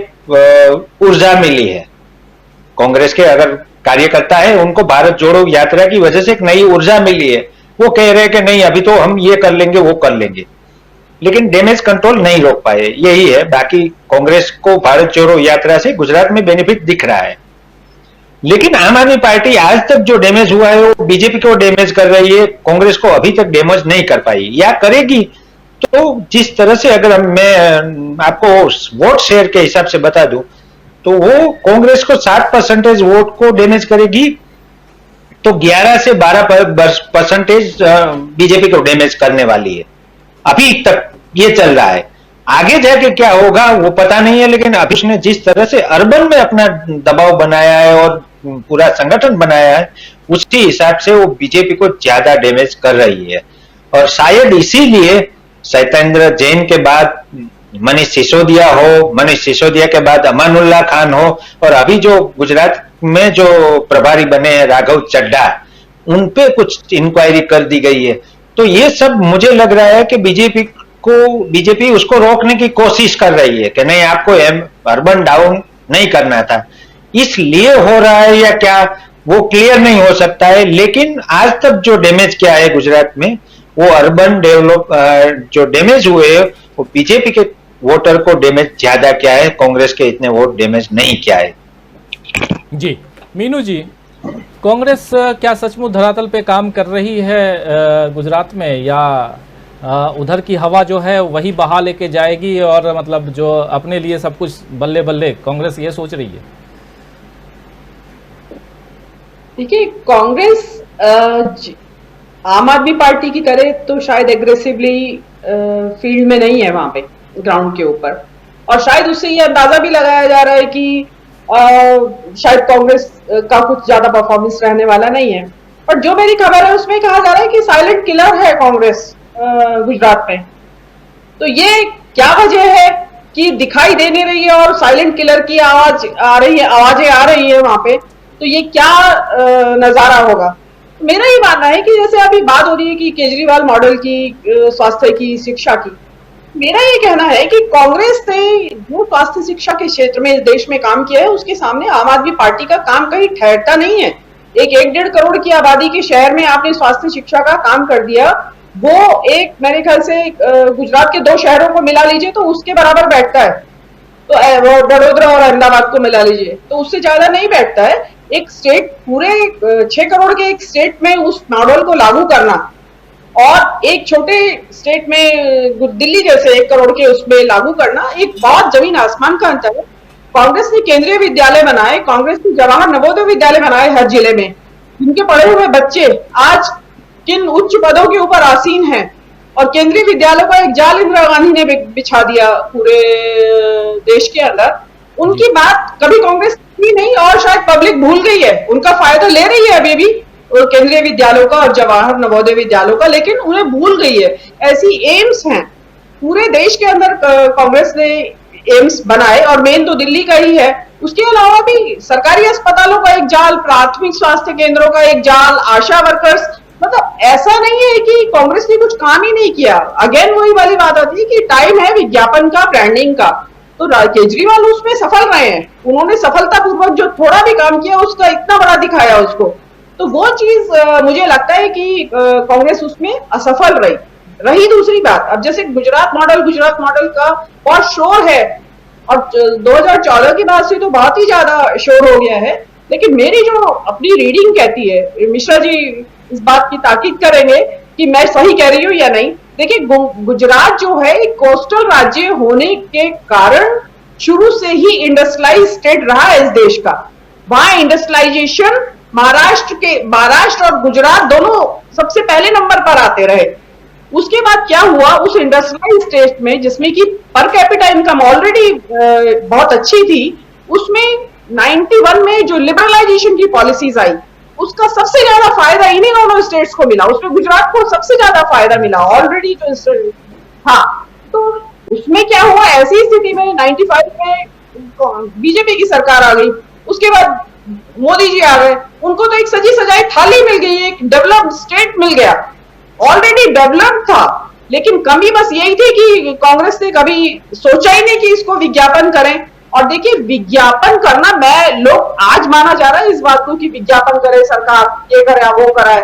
D: ऊर्जा मिली है। कांग्रेस के अगर कार्यकर्ता है उनको भारत जोड़ो यात्रा की वजह से एक नई ऊर्जा मिली है। वो कह रहे हैं कि नहीं अभी तो हम ये कर लेंगे वो कर लेंगे, लेकिन डैमेज कंट्रोल नहीं रोक पाए, यही है। बाकी कांग्रेस को भारत जोड़ो यात्रा से गुजरात में बेनिफिट दिख रहा है, लेकिन आम आदमी पार्टी आज तक जो डैमेज हुआ है वो बीजेपी को डैमेज कर रही है, कांग्रेस को अभी तक डैमेज नहीं कर पाई या करेगी। तो जिस तरह से अगर मैं आपको वोट शेयर के हिसाब से बता दूं तो वो कांग्रेस को 7% वोट को डैमेज करेगी, तो 11 से 12% बीजेपी को डैमेज करने वाली है। अभी तक ये चल रहा है, आगे जाके क्या होगा वो पता नहीं है, लेकिन अभी उसने जिस तरह से अर्बन में अपना दबाव बनाया है और पूरा संगठन बनाया है उसी हिसाब से वो बीजेपी को ज्यादा डैमेज कर रही है। और शायद इसीलिए सत्येंद्र जैन के बाद मनीष सिसोदिया हो, मनीष सिसोदिया के बाद अमानुल्लाह खान हो, और अभी जो गुजरात में जो प्रभारी बने हैं राघव चड्ढा, उन पे कुछ इंक्वायरी कर दी गई है। तो ये सब मुझे लग रहा है कि बीजेपी उसको रोकने की कोशिश कर रही है कि नहीं आपको अर्बन डाउन नहीं करना था, इसलिए हो रहा है या क्या वो क्लियर नहीं हो सकता है। लेकिन आज तक जो डैमेज किया है गुजरात में वो अर्बन जो डैमेज हुए वो बीजेपी के वोटर को डैमेज ज्यादा किया है, कांग्रेस के इतने वोट डैमेज नहीं किया है।
A: जी मीनू जी, कांग्रेस क्या सचमुच धरातल पे काम कर रही है गुजरात में, या उधर की हवा जो है वही बहा लेके जाएगी और मतलब जो अपने लिए सब कुछ बल्ले बल्ले, कांग्रेस ये सोच रही है?
B: देखिए कांग्रेस आम आदमी पार्टी की करे तो शायद एग्रेसिवली फील्ड में नहीं है वहां पे ग्राउंड के ऊपर, और शायद उससे ये अंदाजा भी लगाया जा रहा है कि शायद कांग्रेस का कुछ ज्यादा परफॉर्मेंस रहने वाला नहीं है। पर जो मेरी खबर है उसमें कहा जा रहा है कि साइलेंट किलर है कांग्रेस गुजरात में। तो ये क्या वजह है कि दिखाई दे नहीं रही है और साइलेंट किलर की आवाजें आ रही है वहां पे, तो ये क्या नजारा होगा? मेरा ये मानना है कि जैसे अभी बात हो रही है कि केजरीवाल मॉडल की, स्वास्थ्य की, शिक्षा की, मेरा ये कहना है कि कांग्रेस ने जो स्वास्थ्य शिक्षा के क्षेत्र में इस देश में काम किया है उसके सामने आम आदमी पार्टी का काम कहीं ठहरता नहीं है। एक 1.5 करोड़ की आबादी के शहर में आपने स्वास्थ्य शिक्षा का काम कर दिया, वो एक मेरे ख्याल से गुजरात के 2 शहरों को मिला लीजिए तो उसके बराबर बैठता है। तो बड़ोदरा और अहमदाबाद को मिला लीजिए तो उससे ज्यादा नहीं बैठता है। एक स्टेट, पूरे 6 करोड़ के एक स्टेट में उस मॉडल को लागू करना और एक छोटे स्टेट में दिल्ली जैसे 1 करोड़ के उसमें लागू करना, एक बहुत जमीन आसमान का अंतर है। कांग्रेस ने केंद्रीय विद्यालय बनाए, कांग्रेस ने जवाहर नवोदय विद्यालय बनाए हर जिले में, जिनके पढ़े हुए बच्चे आज किन उच्च पदों के ऊपर आसीन हैं, और केंद्रीय विद्यालयों का एक जाल इंदिरा गांधी ने बिछा दिया पूरे देश के अंदर। उनकी बात कभी कांग्रेस की नहीं और शायद पब्लिक भूल गई है। उनका फायदा ले रही है अभी भी केंद्रीय विद्यालयों का और जवाहर नवोदय विद्यालयों का, लेकिन उन्हें भूल गई है। ऐसी एम्स हैं पूरे देश के अंदर, कांग्रेस ने एम्स बनाए और मेन तो दिल्ली का ही है। उसके अलावा भी सरकारी अस्पतालों का एक जाल, प्राथमिक स्वास्थ्य केंद्रों का एक जाल, आशा वर्कर्स, मतलब ऐसा नहीं है कि कांग्रेस ने कुछ काम ही नहीं किया। अगेन वही वाली बात आती है कि टाइम है विज्ञापन का, ब्रांडिंग का, तो केजरीवाल उसमें सफल रहे हैं। उन्होंने सफलतापूर्वक जो थोड़ा भी काम किया उसका इतना बड़ा दिखाया उसको, तो वो चीज मुझे लगता है कि कांग्रेस उसमें असफल रही। दूसरी बात, अब जैसे गुजरात मॉडल का बहुत शोर है और 2014 के बाद से तो बहुत ही ज्यादा शोर हो गया है, लेकिन मेरी जो अपनी रीडिंग कहती है, मिश्रा जी इस बात की ताकीद करेंगे कि मैं सही कह रही हूँ या नहीं। देखिए गुजरात जो है एक कोस्टल राज्य होने के कारण शुरू से ही इंडस्ट्रियलाइज स्टेट रहा है इस देश का। वहां इंडस्ट्रियलाइजेशन महाराष्ट्र और गुजरात दोनों सबसे पहले नंबर पर आते रहे। उसके बाद क्या हुआ, उस इंडस्ट्रियलाइज स्टेट में जिसमें कि पर कैपिटा इनकम ऑलरेडी बहुत अच्छी थी, उसमें 91 में जो लिबरलाइजेशन की पॉलिसीज आई उसका सबसे ज्यादा फायदा इन्हीं दोनों स्टेट्स को मिला। उसमें गुजरात को सबसे ज्यादा फायदा मिला ऑलरेडी जो हाँ। तो उसमें क्या हुआ, ऐसी स्थिति में 95 में बीजेपी की सरकार आ गई, उसके बाद मोदी जी आ गए, उनको तो एक सजी सजाई थाली मिल गई, एक डेवलप्ड स्टेट मिल गया, ऑलरेडी डेवलप्ड था। लेकिन कमी बस यही थी कि कांग्रेस ने कभी सोचा ही नहीं कि इसको विज्ञापन करें। और देखिए, विज्ञापन करना, मैं लोग आज माना जा रहा है इस बात को कि विज्ञापन करे सरकार, ये करे वो कराए।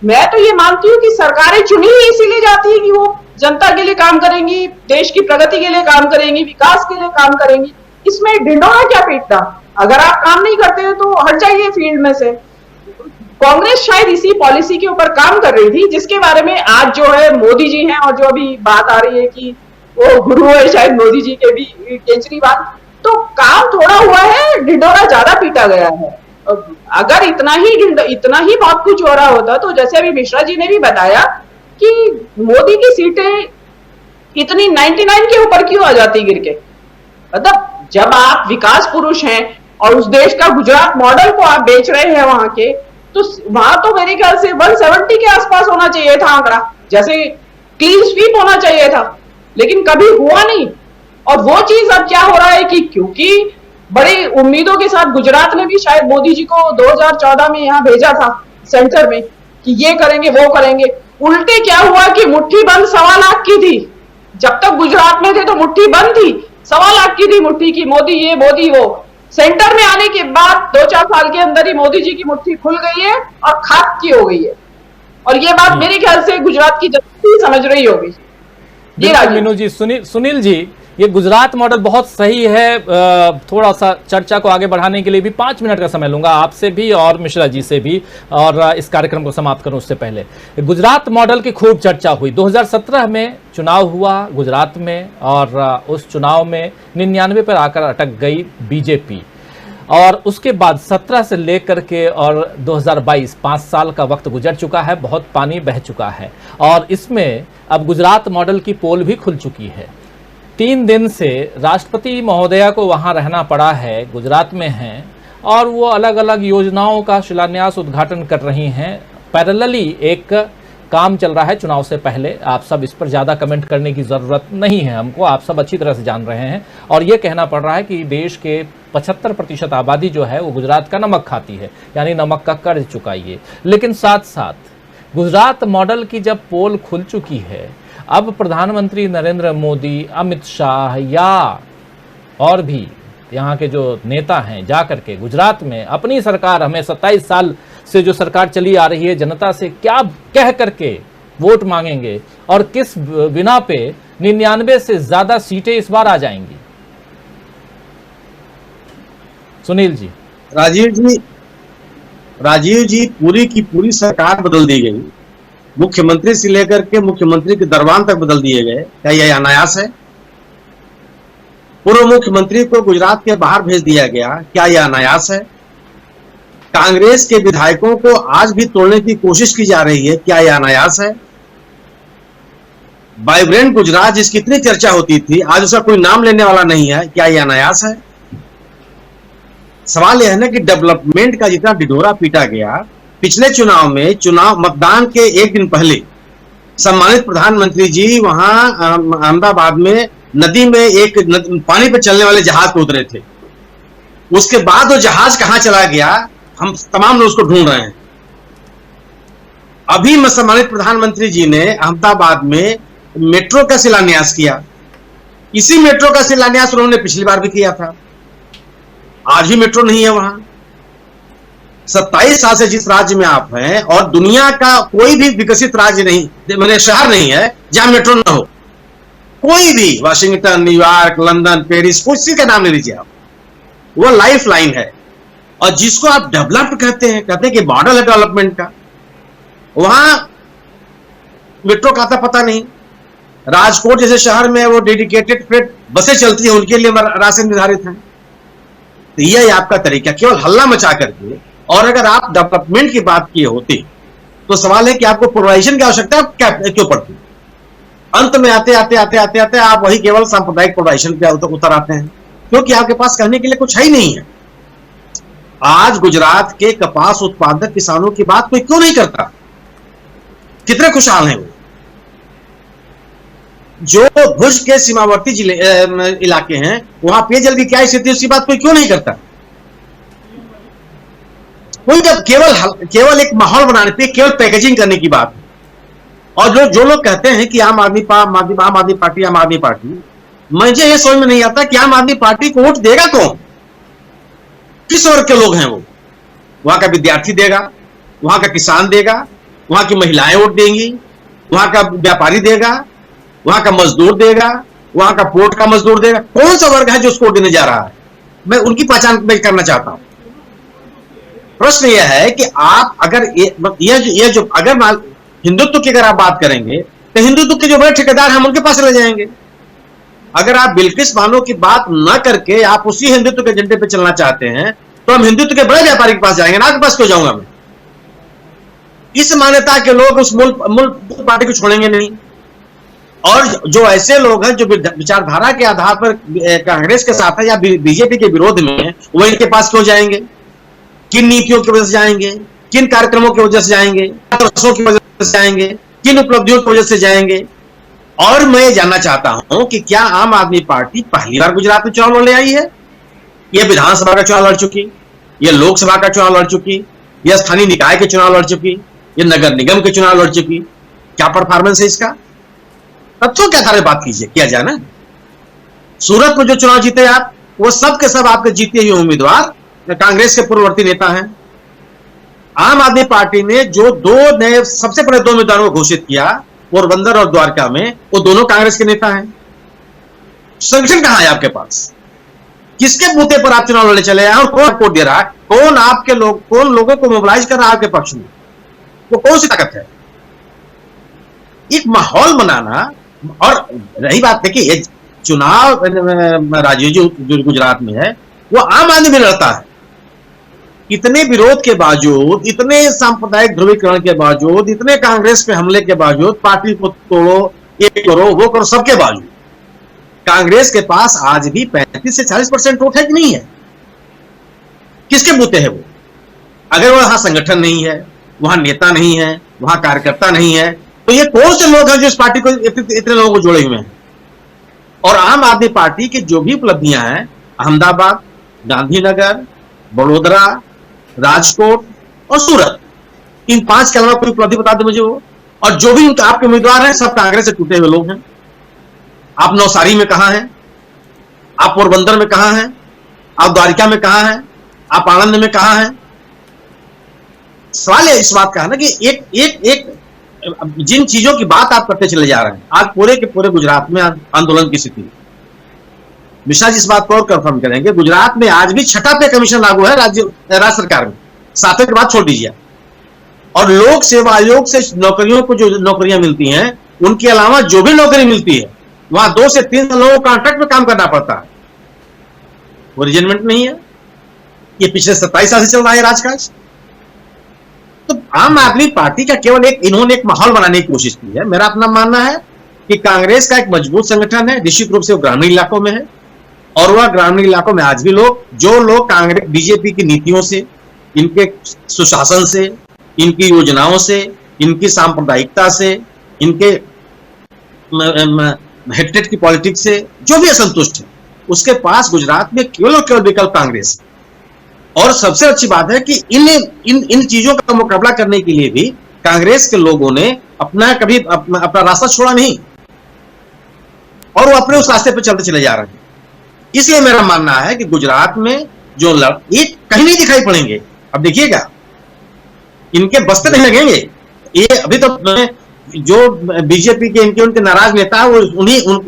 B: मैं तो ये मानती हूँ कि सरकारें चुनी ही इसीलिए जाती है कि वो जनता के लिए काम करेंगी, देश की प्रगति के लिए काम करेंगी, विकास के लिए काम करेंगी। इसमें ढिंढोरा क्या पीटना, अगर आप काम नहीं करते हो तो हट जाइए फील्ड में से। कांग्रेस शायद इसी पॉलिसी के ऊपर काम कर रही थी, जिसके बारे में आज जो है मोदी जी हैं, और जो अभी बात आ रही है कि वो गुरु है शायद मोदी जी के भी, केजरीवाल, तो काम थोड़ा हुआ है, ढिंढोरा ज्यादा पीटा गया है। अगर इतना ही बहुत कुछ हो रहा होता तो जैसे अभी मिश्रा जी ने भी बताया कि मोदी की सीटें इतनी 99 के ऊपर क्यों आ जाती गिर के। मतलब जब आप विकास पुरुष हैं और उस देश का गुजरात मॉडल को आप बेच रहे हैं वहां के, तो वहां तो मेरे ख्याल से 170 के आसपास होना चाहिए था आंकड़ा, जैसे क्लीन स्वीप होना चाहिए था, लेकिन कभी हुआ नहीं। और वो चीज अब क्या हो रहा है कि क्योंकि बड़ी उम्मीदों के साथ गुजरात ने भी शायद मोदी जी को 2014 में यहाँ भेजा था सेंटर में कि ये करेंगे वो करेंगे, उल्टे क्या हुआ कि मुट्ठी बंद 1.25 लाख की थी। जब तक गुजरात में थे तो मुट्ठी बंद थी, 1.25 लाख की थी मुट्ठी की, मोदी ये मोदी वो। सेंटर में आने के बाद 2-4 साल के अंदर ही मोदी जी की मुट्ठी खुल गई है और खाक की हो गई है। और ये बात मेरे ख्याल से गुजरात की जनता समझ रही होगी।
A: मीनू जी, सुनील जी, ये गुजरात मॉडल बहुत सही है। थोड़ा सा चर्चा को आगे बढ़ाने के लिए भी 5 मिनट का समय लूंगा आपसे भी और मिश्रा जी से भी, और इस कार्यक्रम को समाप्त करूं उससे पहले। गुजरात मॉडल की खूब चर्चा हुई। 2017 में चुनाव हुआ गुजरात में, और उस चुनाव में 99 पर आकर अटक गई बीजेपी, और उसके बाद 17 से लेकर के और 2022 5 साल का वक्त गुजर चुका है, बहुत पानी बह चुका है, और इसमें अब गुजरात मॉडल की पोल भी खुल चुकी है। 3 दिन से राष्ट्रपति महोदया को वहां रहना पड़ा है, गुजरात में हैं, और वो अलग अलग योजनाओं का शिलान्यास उद्घाटन कर रही हैं। पैरेलली एक काम चल रहा है चुनाव से पहले। आप सब इस पर ज़्यादा कमेंट करने की ज़रूरत नहीं है हमको, आप सब अच्छी तरह से जान रहे हैं। और ये कहना पड़ रहा है कि देश के 75% आबादी जो है वो गुजरात का नमक खाती है, यानी नमक का कर्ज चुकाइए। लेकिन साथ साथ गुजरात मॉडल की जब पोल खुल चुकी है, अब प्रधानमंत्री नरेंद्र मोदी, अमित शाह या और भी यहाँ के जो नेता हैं जाकर के गुजरात में अपनी सरकार, हमें 27 साल से जो सरकार चली आ रही है, जनता से क्या कह करके वोट मांगेंगे और किस बिना पे 99 से ज्यादा सीटें इस बार आ जाएंगी। सुनील जी।
C: राजीव जी, पूरी की पूरी सरकार बदल दी गई, मुख्यमंत्री से लेकर के मुख्यमंत्री के दरबान तक बदल दिए गए। क्या यह अनायास है? पूर्व मुख्यमंत्री को गुजरात के बाहर भेज दिया गया, क्या यह अनायास है? कांग्रेस के विधायकों को आज भी तोड़ने की कोशिश की जा रही है, क्या यह अनायास है? वाइब्रेंट गुजरात जिसकी इतनी चर्चा होती थी, आज उसका कोई नाम लेने वाला नहीं है, क्या यह अनायास है? सवाल यह है ना कि डेवलपमेंट का जितना ढिढोरा पीटा गया पिछले चुनाव में, चुनाव मतदान के एक दिन पहले सम्मानित प्रधानमंत्री जी वहां अहमदाबाद में नदी में एक पानी पर चलने वाले जहाज पर उतरे थे। उसके बाद वो जहाज कहां चला गया, हम तमाम लोग उसको ढूंढ रहे हैं। अभी सम्मानित प्रधानमंत्री जी ने अहमदाबाद में मेट्रो का शिलान्यास किया। इसी मेट्रो का शिलान्यास उन्होंने पिछली बार भी किया था। आज भी मेट्रो नहीं है वहां। 27 साल से जिस राज्य में आप हैं, और दुनिया का कोई भी विकसित राज्य नहीं, मैंने शहर नहीं है जहां मेट्रो ना हो। कोई भी, वाशिंगटन, न्यूयॉर्क, लंदन, पेरिस, किसी का नाम ले लीजिए आप, वो लाइफ लाइन है। और जिसको आप डेवलप्ड कहते हैं कि मॉडल है डेवलपमेंट का, वहां मेट्रो का था पता नहीं। राजकोट जैसे शहर में वो डेडिकेटेड फ्रेट बसें चलती हैं, उनके लिए रास्ते निर्धारित हैं। तो यह आपका तरीका, केवल हल्ला मचा करके। और अगर आप डेवलपमेंट की बात किए होते तो सवाल है कि आपको पोलराइजेशन की आवश्यकता क्यों पड़ती? अंत में आते आते आप वही केवल सांप्रदायिक पोलराइजेशन पे उतर आते हैं, क्योंकि आपके पास कहने के लिए कुछ है ही नहीं है। आज गुजरात के कपास उत्पादक किसानों की बात कोई क्यों नहीं करता? कितने खुशहाल हैं वो? जो भुज के सीमावर्ती जिले इलाके हैं वहां पेयजल की क्या स्थिति, उसकी बात कोई क्यों नहीं करता? कोई जब केवल एक माहौल बनाने पे, केवल पैकेजिंग करने की बात है। और जो लोग कहते हैं कि आम आदमी पार्टी, मुझे ये समझ में नहीं आता कि आम आदमी पार्टी को वोट देगा कौन, किस वर्ग के लोग हैं वो? वहां का विद्यार्थी देगा, वहां का किसान देगा, वहां की महिलाएं वोट देंगी, वहां का व्यापारी देगा, वहां का मजदूर देगा, वहां का पोर्ट का मजदूर देगा। कौन सा वर्ग है जो उसको वोट देने जा रहा है? मैं उनकी पहचान मैं करना चाहता हूं। प्रश्न यह है कि आप अगर ये जो अगर हिंदुत्व की अगर आप बात करेंगे तो हिंदुत्व के जो बड़े ठेकेदार हैं हम उनके पास चले जाएंगे। अगर आप बिल्किस बानो की बात न करके आप उसी हिंदुत्व के एजेंडे पे चलना चाहते हैं तो हम हिंदुत्व के बड़े व्यापारी के पास जाएंगे ना, आपके पास क्यों जाऊंगा मैं? इस मान्यता के लोग उस मूल पार्टी को छोड़ेंगे नहीं। और जो ऐसे लोग हैं जो विचारधारा के आधार पर कांग्रेस के साथ है या बीजेपी के विरोध में है, वो इनके पास क्यों जाएंगे? किन नीतियों की वजह से जाएंगे, किन कार्यक्रमों की वजह से जाएंगे, की वजह से जाएंगे, किन उपलब्धियों की वजह से जाएंगे? और मैं जानना चाहता हूं कि क्या आम आदमी पार्टी पहली बार गुजरात में चुनाव लड़ आई है? यह विधानसभा का चुनाव लड़ चुकी, यह लोकसभा का चुनाव लड़ चुकी, यह स्थानीय निकाय के चुनाव लड़ चुकी, यह नगर निगम के चुनाव लड़ चुकी। क्या परफॉर्मेंस है इसका? तथ्यों के आधार पर बात कीजिए, किया जाए ना। सूरत में जो चुनाव जीते आप, वो सब के सब आपके जीते हुए उम्मीदवार कांग्रेस के पूर्ववर्ती नेता हैं। आम आदमी पार्टी ने जो सबसे पहले दो उम्मीदवारों को घोषित किया पोरबंदर और द्वारका में, वो दोनों कांग्रेस के नेता हैं। संगठन कहां है आपके पास? किसके बूते पर आप चुनाव लड़ने चले हैं और कौन वोट दे रहा है? कौन लोगों को मोबिलाइज कर रहा है आपके पक्ष में? वो कौन सी ताकत है? एक माहौल बनाना। और रही बात है कि चुनाव राजीव जी जो गुजरात में है वो आम आदमी भी लड़ता है। इतने विरोध के बावजूद, इतने सांप्रदायिक ध्रुवीकरण के बावजूद, इतने कांग्रेस पे हमले के बावजूद, पार्टी को तोड़ो, ये करो वो करो, सबके बावजूद कांग्रेस के पास आज भी 35 से 40% वोट है कि नहीं है? किसके बूते है वो? अगर वहां संगठन नहीं है, वहां नेता नहीं है, वहां कार्यकर्ता नहीं है, तो ये कौन से लोग हैं जो इस पार्टी को इतने लोगों को जोड़े हुए हैं? और आम आदमी पार्टी की जो भी उपलब्धियां हैं, अहमदाबाद, गांधीनगर, बड़ोदरा, राजकोट और सूरत, इन 5 के अलावा कोई उपलब्धि बता दो मुझे वो। और जो भी आपके उम्मीदवार हैं सब कांग्रेस से टूटे हुए लोग हैं। आप नवसारी में कहां हैं? आप पोरबंदर में कहां हैं? आप द्वारिका में कहां हैं? आप आनंद में कहां हैं? सवाल इस बात का है ना कि एक जिन चीजों की बात आप करते चले जा रहे हैं, आज पूरे के पूरे गुजरात में आंदोलन की स्थिति। मिश्रा जी इस बात को और कंफर्म करेंगे, गुजरात में आज भी 6ठा पे कमीशन लागू है राज्य सरकार में, 7वें के बाद छोड़ दीजिए। और लोक सेवा आयोग से नौकरियों को जो नौकरियां मिलती हैं, उनके अलावा जो भी नौकरी मिलती है वहां 2 से 3 लोगों को कॉन्ट्रैक्ट में काम करना पड़ता है। वो रिजनमेंट नहीं है। ये पिछले 27 साल से चल रहा है राजकाज। तो आम आदमी पार्टी का केवल इन्होंने एक माहौल बनाने की कोशिश की है। मेरा अपना मानना है कि कांग्रेस का एक मजबूत संगठन है, निश्चित रूप से वो ग्रामीण इलाकों में है। और वह ग्रामीण इलाकों में आज भी जो लोग कांग्रेस बीजेपी की नीतियों से, इनके सुशासन से, इनकी योजनाओं से, इनकी सांप्रदायिकता से, इनके हेट्रेड की पॉलिटिक्स से जो भी असंतुष्ट है, उसके पास गुजरात में केवल और केवल विकल्प कांग्रेस। और सबसे अच्छी बात है कि इन चीजों का मुकाबला करने के लिए भी कांग्रेस के लोगों ने अपना रास्ता छोड़ा नहीं और वो अपने उस रास्ते पर चलते चले जा रहे हैं। इसलिए मेरा मानना है कि गुजरात में जो एक कहीं नहीं दिखाई पड़ेंगे। अब देखिएगा, इनके बस्ते नहीं लगेंगे। ये अभी तो जो बीजेपी के उनके नाराज नेता है वो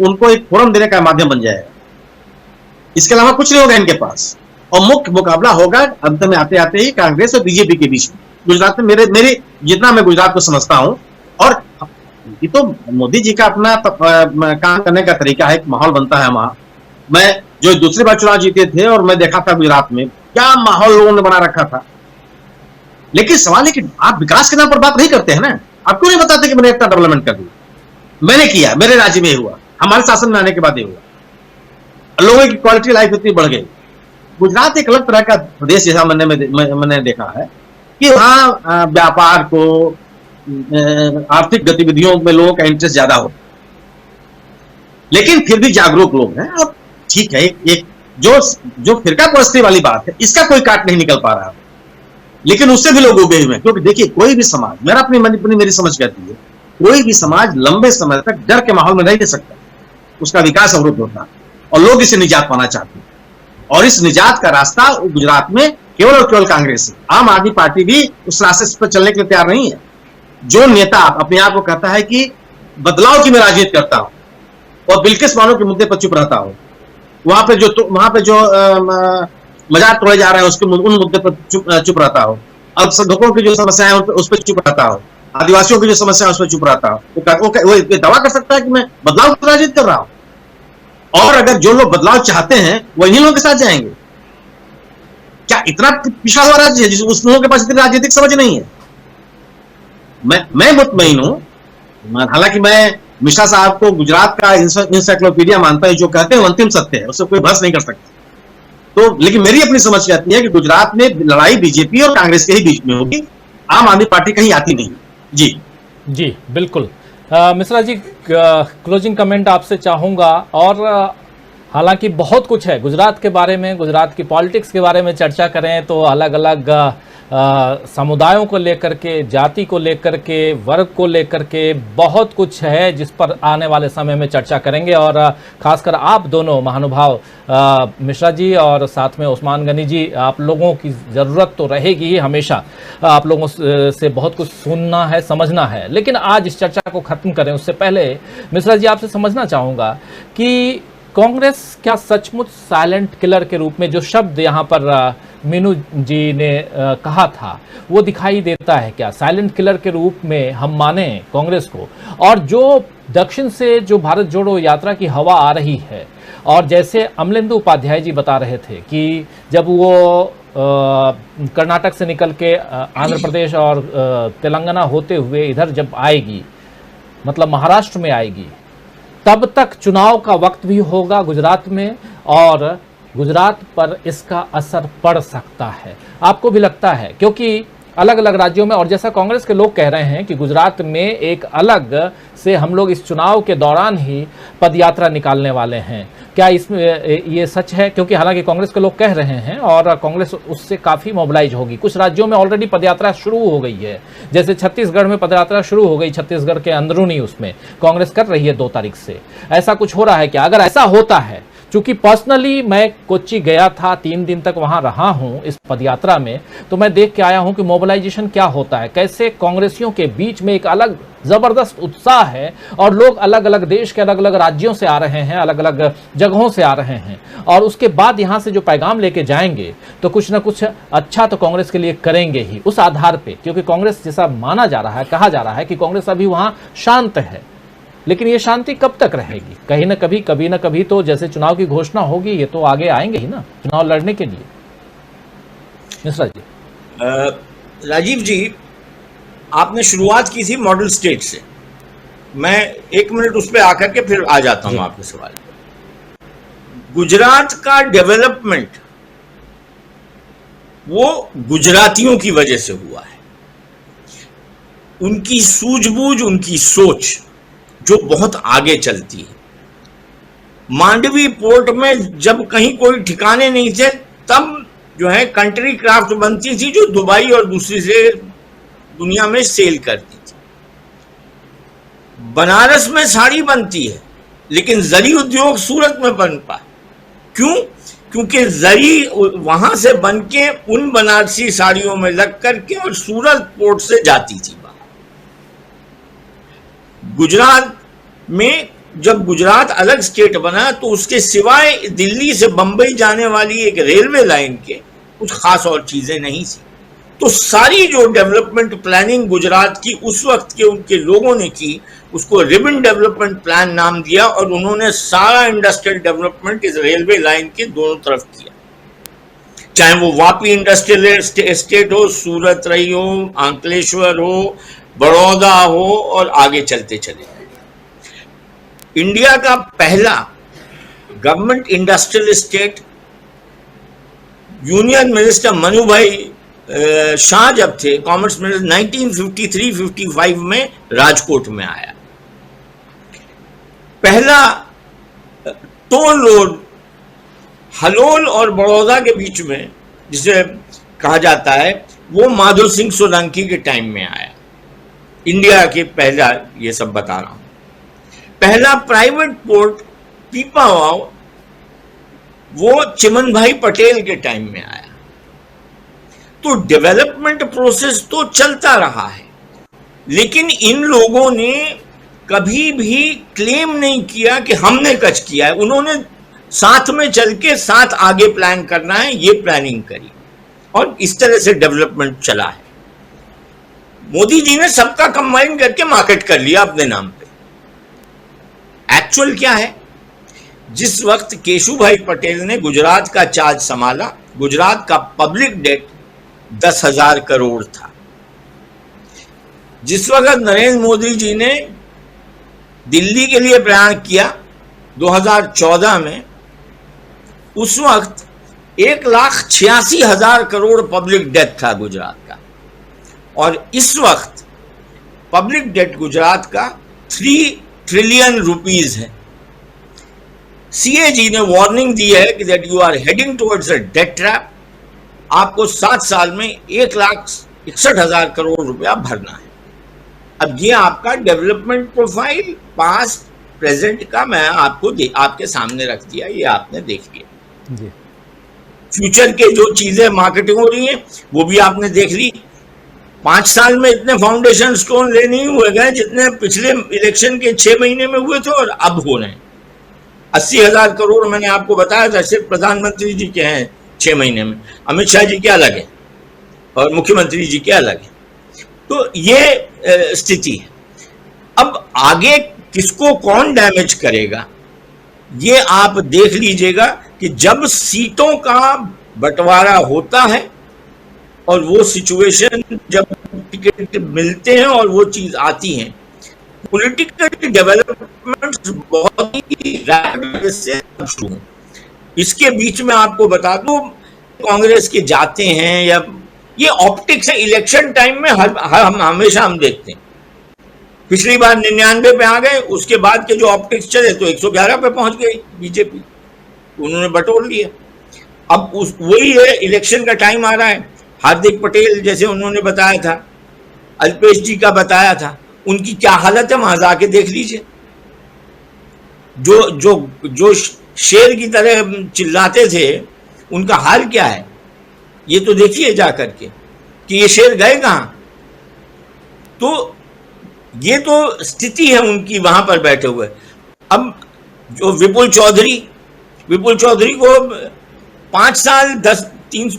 C: उनको एक फोरम देने का माध्यम बन जाएगा। इसके अलावा कुछ नहीं होगा इनके पास। और मुख्य मुकाबला होगा अंत में आते आते ही कांग्रेस और बीजेपी के बीच में। गुजरात में मेरी जितना मैं गुजरात को समझता हूं, और ये तो मोदी जी का अपना काम करने का तरीका है, एक माहौल बनता है वहां। मैं जो दूसरी बार चुनाव जीते थे और मैं देखा था गुजरात में क्या माहौल लोगों ने बना रखा था। लेकिन सवाल है कि आप विकास के नाम पर बात नहीं करते हैं ना। आप क्यों नहीं बताते कि मैंने इतना डेवलपमेंट कर दिया? मैंने किया, मेरे राज्य में हुआ, हमारे शासन में आने के बाद हुआ, लोगों की क्वालिटी लाइफ इतनी बढ़ गई। गुजरात एक अलग तरह का प्रदेश जैसा मैंने देखा है कि वहां व्यापार को, आर्थिक गतिविधियों में लोगों का इंटरेस्ट ज्यादा हो। लेकिन फिर भी जागरूक लोग हैं। अब ठीक है, एक जो फिरका परस्ती वाली बात है, इसका कोई काट नहीं निकल पा रहा, लेकिन उससे भी लोग उबे हुए हैं। क्योंकि देखिए, कोई भी समाज, मेरी समझ कहती है, कोई भी समाज लंबे समय तक डर के माहौल में नहीं रह सकता, उसका विकास अवरुद्ध होता है और लोग इसे निजात पाना चाहते हैं। और इस निजात का रास्ता गुजरात में केवल और केवल कांग्रेस है। आम आदमी पार्टी भी उस रास्ते पर चलने के लिए तैयार नहीं है। जो नेता अपने आप को कहता है कि बदलाव की मैं राजनीति करता हूं और बिल्किस बानो के मुद्दे पर चुप रहता हूं, वहां पे जो मजाक तोड़े जा रहे हैं उन मुद्दे पर चुप रहता हो, अल्पसंख्यकों की जो समस्याएं उस पर चुप रहता हो, आदिवासियों की जो समस्या है उस पर चुप रहता हो, वो दावा कर सकता है कि मैं बदलाव की राजनीति कर रहा हूं। और अगर जो लोग बदलाव चाहते हैं वो इन्हीं लोगों के साथ जाएंगे। क्या इतना पिछड़ा हुआ राज्य है जिस उस लोगों के पास इतनी राजनीतिक समझ नहीं है? मैं मुतमईन हूं, हालांकि मैं मिश्रा साहब को गुजरात का इंसाइक्लोपीडिया मानता है, जो कहते हैं अंतिम सत्य है, उससे कोई बहस नहीं कर सकता। तो लेकिन मेरी अपनी समझ कहती है कि गुजरात में लड़ाई बीजेपी और कांग्रेस के ही बीच में होगी, आम आदमी पार्टी कहीं आती नहीं। जी
A: बिल्कुल। मिश्रा जी, क्लोजिंग कमेंट आपसे चाहूंगा। और हालांकि बहुत कुछ है गुजरात के बारे में, गुजरात की पॉलिटिक्स के बारे में चर्चा करें तो अलग अलग समुदायों को लेकर के, जाति को लेकर के, वर्ग को लेकर के बहुत कुछ है जिस पर आने वाले समय में चर्चा करेंगे। और खासकर आप दोनों महानुभाव मिश्रा जी और साथ में उस्मान गनी जी, आप लोगों की ज़रूरत तो रहेगी ही हमेशा, आप लोगों से बहुत कुछ सुनना है, समझना है। लेकिन आज इस चर्चा को ख़त्म करें उससे पहले मिश्रा जी आपसे समझना चाहूँगा कि कांग्रेस क्या सचमुच साइलेंट किलर के रूप में, जो शब्द यहाँ पर मीनू जी ने कहा था, वो दिखाई देता है क्या? साइलेंट किलर के रूप में हम माने कांग्रेस को? और जो दक्षिण से जो भारत जोड़ो यात्रा की हवा आ रही है, और जैसे अमलेंदु उपाध्याय जी बता रहे थे कि जब वो कर्नाटक से निकल के आंध्र प्रदेश और तेलंगाना होते हुए इधर जब आएगी, मतलब महाराष्ट्र में आएगी, तब तक चुनाव का वक्त भी होगा गुजरात में और गुजरात पर इसका असर पड़ सकता है। आपको भी लगता है? क्योंकि अलग अलग राज्यों में, और जैसा कांग्रेस के लोग कह रहे हैं कि गुजरात में एक अलग से हम लोग इस चुनाव के दौरान ही पदयात्रा निकालने वाले हैं, क्या इसमें ये सच है? क्योंकि हालांकि कांग्रेस के लोग कह रहे हैं और कांग्रेस उससे काफ़ी मोबिलाइज होगी। कुछ राज्यों में ऑलरेडी पदयात्रा शुरू हो गई है, जैसे छत्तीसगढ़ में पदयात्रा शुरू हो गई, छत्तीसगढ़ के अंदरूनी उसमें कांग्रेस कर रही है 2 तारीख से। ऐसा कुछ हो रहा है क्या? अगर ऐसा होता है, चूंकि पर्सनली मैं कोच्चि गया था, 3 दिन तक वहां रहा हूं इस पदयात्रा में, तो मैं देख के आया हूं कि मोबिलाइजेशन क्या होता है, कैसे कांग्रेसियों के बीच में एक अलग जबरदस्त उत्साह है और लोग अलग अलग देश के अलग अलग राज्यों से आ रहे हैं, अलग अलग जगहों से आ रहे हैं, और उसके बाद यहां से जो पैगाम लेके जाएंगे तो कुछ ना कुछ अच्छा तो कांग्रेस के लिए करेंगे ही, उस आधार पे। क्योंकि कांग्रेस जैसा माना जा रहा है, कहा जा रहा है कि कांग्रेस अभी वहां शांत है, लेकिन ये शांति कब तक रहेगी? कहीं ना कभी तो जैसे चुनाव की घोषणा होगी, ये तो आगे आएंगे ही ना चुनाव लड़ने के लिए। मिश्रा जी।
E: राजीव जी, आपने शुरुआत की थी मॉडल स्टेट से, मैं 1 मिनट उस पर आकर के फिर आ जाता हूं आपके सवाल पे। गुजरात का डेवलपमेंट वो गुजरातियों की वजह से हुआ है, उनकी सूझबूझ, उनकी सोच जो बहुत आगे चलती है। मांडवी पोर्ट में जब कहीं कोई ठिकाने नहीं थे, तब जो है कंट्री क्राफ्ट बनती थी जो दुबई और दूसरी से दुनिया में सेल करती थी। बनारस में साड़ी बनती है, लेकिन जरी उद्योग सूरत में बन पाए। क्यों? क्योंकि जरी वहां से बन के उन बनारसी साड़ियों में लग करके और सूरत पोर्ट से जाती थी। गुजरात में जब गुजरात अलग स्टेट बना तो उसके सिवाय दिल्ली से बंबई जाने वाली एक रेलवे लाइन के कुछ खास और चीजें नहीं थी। तो सारी जो डेवलपमेंट प्लानिंग गुजरात की उस वक्त के उनके लोगों ने की, उसको रिबन डेवलपमेंट प्लान नाम दिया, और उन्होंने सारा इंडस्ट्रियल डेवलपमेंट इस रेलवे लाइन के दोनों तरफ किया। चाहे वो वापी इंडस्ट्रियल एस्टेट हो, सूरत रही हो, अंकलेश्वर हो, बड़ौदा हो, और आगे चलते चले। इंडिया का पहला government industrial estate union minister Manu भाई शाह जब थे कॉमर्स मिनिस्टर, 1953-55 में राजकोट में आया। पहला टोल रोड हलोल और बड़ौदा के बीच में जिसे कहा जाता है, वो माधो सिंह सोलंकी के टाइम में आया। इंडिया के पहला, ये सब बता रहा हूं, पहला प्राइवेट पोर्ट पीपावाव वो चिमन भाई पटेल के टाइम में आया। तो डेवलपमेंट प्रोसेस तो चलता रहा है, लेकिन इन लोगों ने कभी भी क्लेम नहीं किया कि हमने कुछ किया है। उन्होंने साथ में चल के साथ आगे प्लान करना है, ये प्लानिंग करी और इस तरह से डेवलपमेंट चला है। मोदी जी ने सबका कंबाइन करके मार्केट कर लिया अपने नाम पे। एक्चुअल क्या है, जिस वक्त केशुभाई पटेल ने गुजरात का चार्ज संभाला, गुजरात का पब्लिक डेट 10,000 करोड़ था। जिस वक्त नरेंद्र मोदी जी ने दिल्ली के लिए प्रयाण किया 2014 में, उस वक्त 1,86,000 करोड़ पब्लिक डेट था गुजरात का, और इस वक्त पब्लिक डेट गुजरात का 3 ट्रिलियन रुपीज है। सीएजी ने वार्निंग दी है कि that you are heading towards a debt trap. आपको 7 साल में 1,61,000 करोड़ रुपया भरना है। अब ये आपका डेवलपमेंट प्रोफाइल पास्ट प्रेजेंट का मैं आपको आपके सामने रख दिया, ये आपने देख लिया। फ्यूचर के जो चीजें मार्केटिंग हो रही हैं वो भी आपने देख ली। 5 साल में इतने फाउंडेशन स्टोन ले नहीं हुए गए जितने पिछले इलेक्शन के 6 महीने में हुए थे और अब हो रहे हैं। 80,000 करोड़ मैंने आपको बताया था सिर्फ प्रधानमंत्री जी के हैं 6 महीने में। अमित शाह जी क्या लगे और मुख्यमंत्री जी क्या लगे। तो ये स्थिति है। अब आगे किसको कौन डैमेज करेगा ये आप देख लीजिएगा कि जब सीटों का बंटवारा होता है और वो सिचुएशन जब टिकट मिलते हैं और वो चीज आती है, पॉलिटिकल डेवलपमेंट बहुत ही रैपिड से शुरू हो। इसके बीच में आपको बता दूं, कांग्रेस के जाते हैं या ये ऑप्टिक्स है। इलेक्शन टाइम में हम हमेशा देखते हैं, पिछली बार 99 पे आ गए, उसके बाद के जो ऑप्टिक्स चले तो 111 पे पहुंच गई बीजेपी, उन्होंने बटोर लिया। अब वही है, इलेक्शन का टाइम आ रहा है। हार्दिक पटेल जैसे उन्होंने बताया था, अल्पेश जी का बताया था, उनकी क्या हालत है वहां जाके देख लीजिए। जो जो जो शेर की तरह चिल्लाते थे उनका हाल क्या है, ये तो देखिए जा करके कि ये शेर गए कहां। तो ये तो स्थिति है उनकी वहां पर बैठे हुए। अब जो विपुल चौधरी को 5 साल 3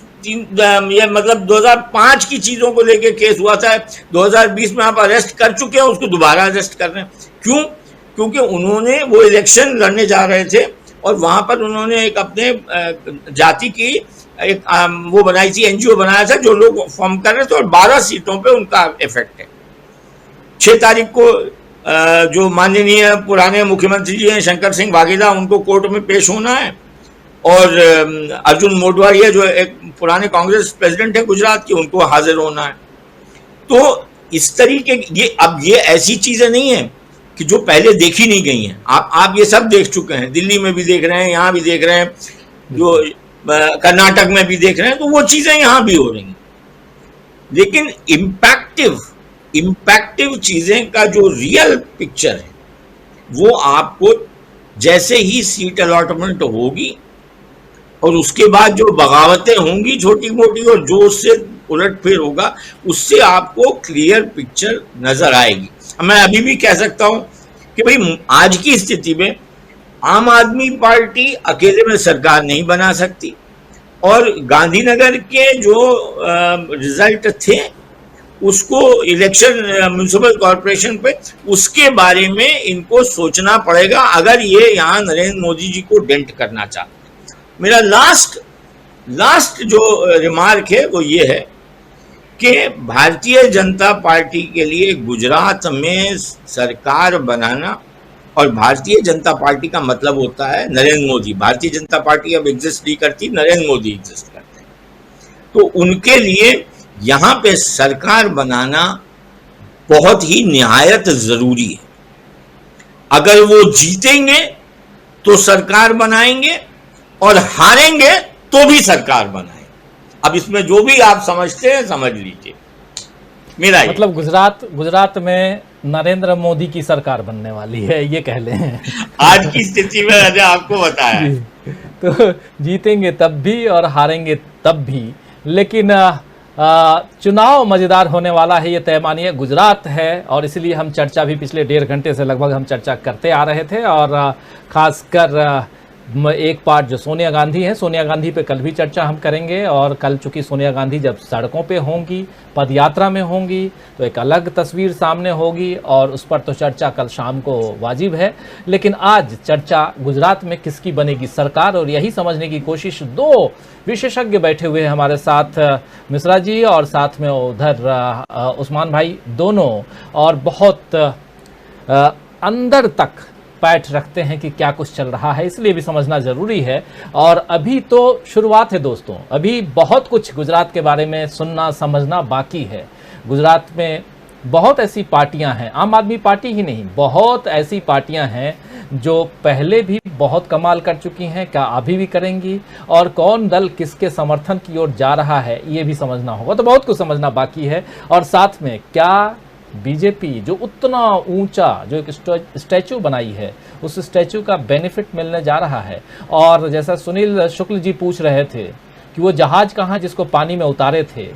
E: ये मतलब 2005 की चीजों को लेके केस हुआ था, 2020 में आप अरेस्ट कर चुके हैं, उसको दोबारा अरेस्ट कर रहे हैं। क्यों? क्योंकि उन्होंने वो इलेक्शन लड़ने जा रहे थे और वहां पर उन्होंने एक अपने जाति की एक वो बनाई थी, एनजीओ बनाया था, जो लोग फॉर्म कर रहे थे और 12 सीटों पे उनका इफेक्ट है। 6 तारीख को जो माननीय पुराने मुख्यमंत्री जी हैं शंकर सिंह वाघेला, उनको कोर्ट में पेश होना है, और अर्जुन मोढवाडिया जो एक पुराने कांग्रेस प्रेसिडेंट है गुजरात के, उनको हाजिर होना है। तो इस तरीके ये ऐसी चीजें नहीं है कि जो पहले देखी नहीं गई हैं। आप ये सब देख चुके हैं, दिल्ली में भी देख रहे हैं, यहाँ भी देख रहे हैं, जो कर्नाटक में भी देख रहे हैं, तो वो चीजें यहाँ भी हो रही हैं। लेकिन इम्पैक्टिव चीजें का जो रियल पिक्चर है वो आपको जैसे ही सीट अलॉटमेंट होगी और उसके बाद जो बगावतें होंगी छोटी मोटी और जो उससे उलटफेर होगा, उससे आपको क्लियर पिक्चर नजर आएगी। मैं अभी भी कह सकता हूं कि भाई आज की स्थिति में आम आदमी पार्टी अकेले में सरकार नहीं बना सकती, और गांधीनगर के जो रिजल्ट थे उसको इलेक्शन म्युनिसिपल कॉर्पोरेशन पे, उसके बारे में इनको सोचना पड़ेगा अगर ये यहाँ नरेंद्र मोदी जी को डेंट करना चाहते हैं। मेरा लास्ट जो रिमार्क है वो ये है कि भारतीय जनता पार्टी के लिए गुजरात में सरकार बनाना, और भारतीय जनता पार्टी का मतलब होता है नरेंद्र मोदी। भारतीय जनता पार्टी अब एग्जिस्ट नहीं करती, नरेंद्र मोदी एग्जिस्ट करते हैं। तो उनके लिए यहाँ पे सरकार बनाना बहुत ही निहायत जरूरी है। अगर वो जीतेंगे तो सरकार बनाएंगे और हारेंगे तो भी सरकार बनाएंगे। अब इसमें जो भी आप समझते हैं समझ लीजिए। मेरा
A: मतलब गुजरात में नरेंद्र मोदी की सरकार बनने वाली है, ये कह लें
E: आज की स्थिति में मैंने आपको बताया है।
A: तो जीतेंगे तब भी और हारेंगे तब भी, लेकिन चुनाव मजेदार होने वाला है, ये तय मानिए। गुजरात है और इसलिए हम चर्चा भी पिछले 1.5 घंटे से लगभग हम चर्चा करते आ रहे थे। और खासकर एक पार्ट जो सोनिया गांधी है, सोनिया गांधी पे कल भी चर्चा हम करेंगे। और कल चूंकि सोनिया गांधी जब सड़कों पे होंगी, पदयात्रा में होंगी, तो एक अलग तस्वीर सामने होगी और उस पर तो चर्चा कल शाम को वाजिब है। लेकिन आज चर्चा गुजरात में किसकी बनेगी सरकार, और यही समझने की कोशिश 2 विशेषज्ञ बैठे हुए हैं हमारे साथ, मिश्रा जी और साथ में उधर उस्मान भाई दोनों, और बहुत अंदर तक पैठ रखते हैं कि क्या कुछ चल रहा है, इसलिए भी समझना ज़रूरी है। और अभी तो शुरुआत है दोस्तों, अभी बहुत कुछ गुजरात के बारे में सुनना समझना बाकी है। गुजरात में बहुत ऐसी पार्टियां हैं, आम आदमी पार्टी ही नहीं, बहुत ऐसी पार्टियां हैं जो पहले भी बहुत कमाल कर चुकी हैं, क्या अभी भी करेंगी, और कौन दल किसके समर्थन की ओर जा रहा है ये भी समझना होगा। तो बहुत कुछ समझना बाकी है। और साथ में क्या बीजेपी जो उतना ऊंचा जो एक स्टैचू बनाई है, उस स्टैचू का बेनिफिट मिलने जा रहा है। और जैसा सुनील शुक्ल जी पूछ रहे थे कि वो जहाज कहाँ जिसको पानी में उतारे थे,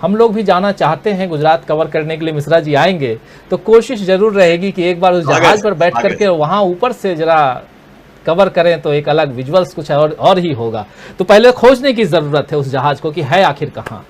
A: हम लोग भी जाना चाहते हैं। गुजरात कवर करने के लिए मिश्रा जी आएंगे तो कोशिश जरूर रहेगी कि एक बार उस जहाज पर बैठ करके वहाँ ऊपर से जरा कवर करें तो एक अलग विजुअल्स कुछ और ही होगा। तो पहले खोजने की जरूरत है उस जहाज को कि है आखिर कहाँ।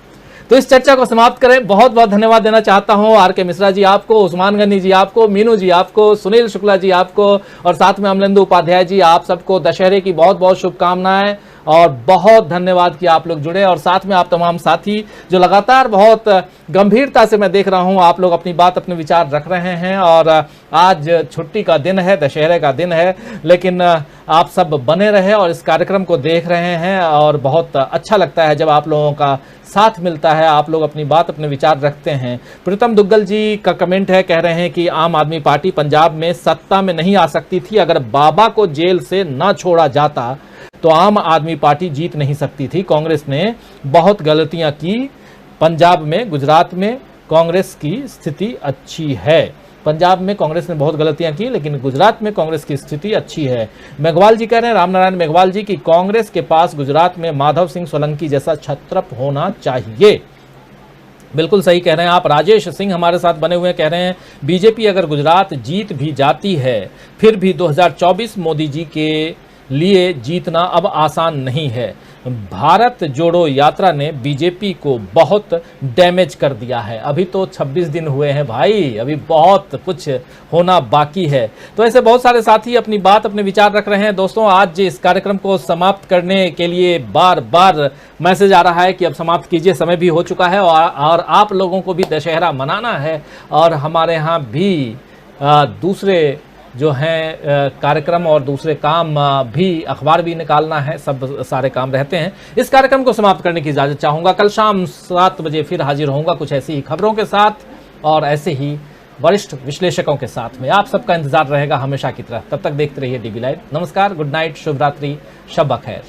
A: तो इस चर्चा को समाप्त करें। बहुत बहुत धन्यवाद देना चाहता हूं आर के मिश्रा जी आपको, उस्मान गनी जी आपको, मीनू जी आपको, सुनील शुक्ला जी आपको, और साथ में अमलेंदु उपाध्याय जी, आप सबको दशहरे की बहुत बहुत शुभकामनाएं। और बहुत धन्यवाद कि आप लोग जुड़े, और साथ में आप तमाम साथी जो लगातार बहुत गंभीरता से मैं देख रहा हूं आप लोग अपनी बात अपने विचार रख रहे हैं। और आज छुट्टी का दिन है, दशहरे का दिन है, लेकिन आप सब बने रहे और इस कार्यक्रम को देख रहे हैं। और बहुत अच्छा लगता है जब आप लोगों का साथ मिलता है, आप लोग अपनी बात अपने विचार रखते हैं। प्रीतम दुग्गल जी का कमेंट है, कह रहे हैं कि आम आदमी पार्टी पंजाब में सत्ता में नहीं आ सकती थी, अगर बाबा को जेल से ना छोड़ा जाता तो आम आदमी पार्टी जीत नहीं सकती थी। कांग्रेस ने बहुत गलतियां की पंजाब में, गुजरात में कांग्रेस की स्थिति अच्छी है। पंजाब में कांग्रेस ने बहुत गलतियां की, लेकिन गुजरात में कांग्रेस की स्थिति अच्छी है। मेघवाल जी कह रहे हैं, रामनारायण मेघवाल जी, की कांग्रेस के पास गुजरात में माधव सिंह सोलंकी जैसा छत्रप होना चाहिए। बिल्कुल सही कह रहे हैं आप। राजेश सिंह हमारे साथ बने हुए कह रहे हैं, बीजेपी अगर गुजरात जीत भी जाती है फिर भी 2024 मोदी जी के लिए जीतना अब आसान नहीं है। भारत जोड़ो यात्रा ने बीजेपी को बहुत डैमेज कर दिया है। अभी तो 26 दिन हुए हैं भाई, अभी बहुत कुछ होना बाकी है। तो ऐसे बहुत सारे साथी अपनी बात अपने विचार रख रहे हैं। दोस्तों, आज इस कार्यक्रम को समाप्त करने के लिए बार बार मैसेज आ रहा है कि अब समाप्त कीजिए, समय भी हो चुका है और आप लोगों को भी दशहरा मनाना है। और हमारे यहाँ भी दूसरे जो हैं कार्यक्रम और दूसरे काम भी, अखबार भी निकालना है, सब सारे काम रहते हैं। इस कार्यक्रम को समाप्त करने की इजाज़त चाहूँगा। कल शाम 7 बजे फिर हाजिर होऊंगा कुछ ऐसी ही खबरों के साथ और ऐसे ही वरिष्ठ विश्लेषकों के साथ में। आप सबका इंतजार रहेगा हमेशा की तरह। तब तक देखते रहिए डीबी लाइव। नमस्कार, गुड नाइट, शुभ रात्रि, शब बखैर।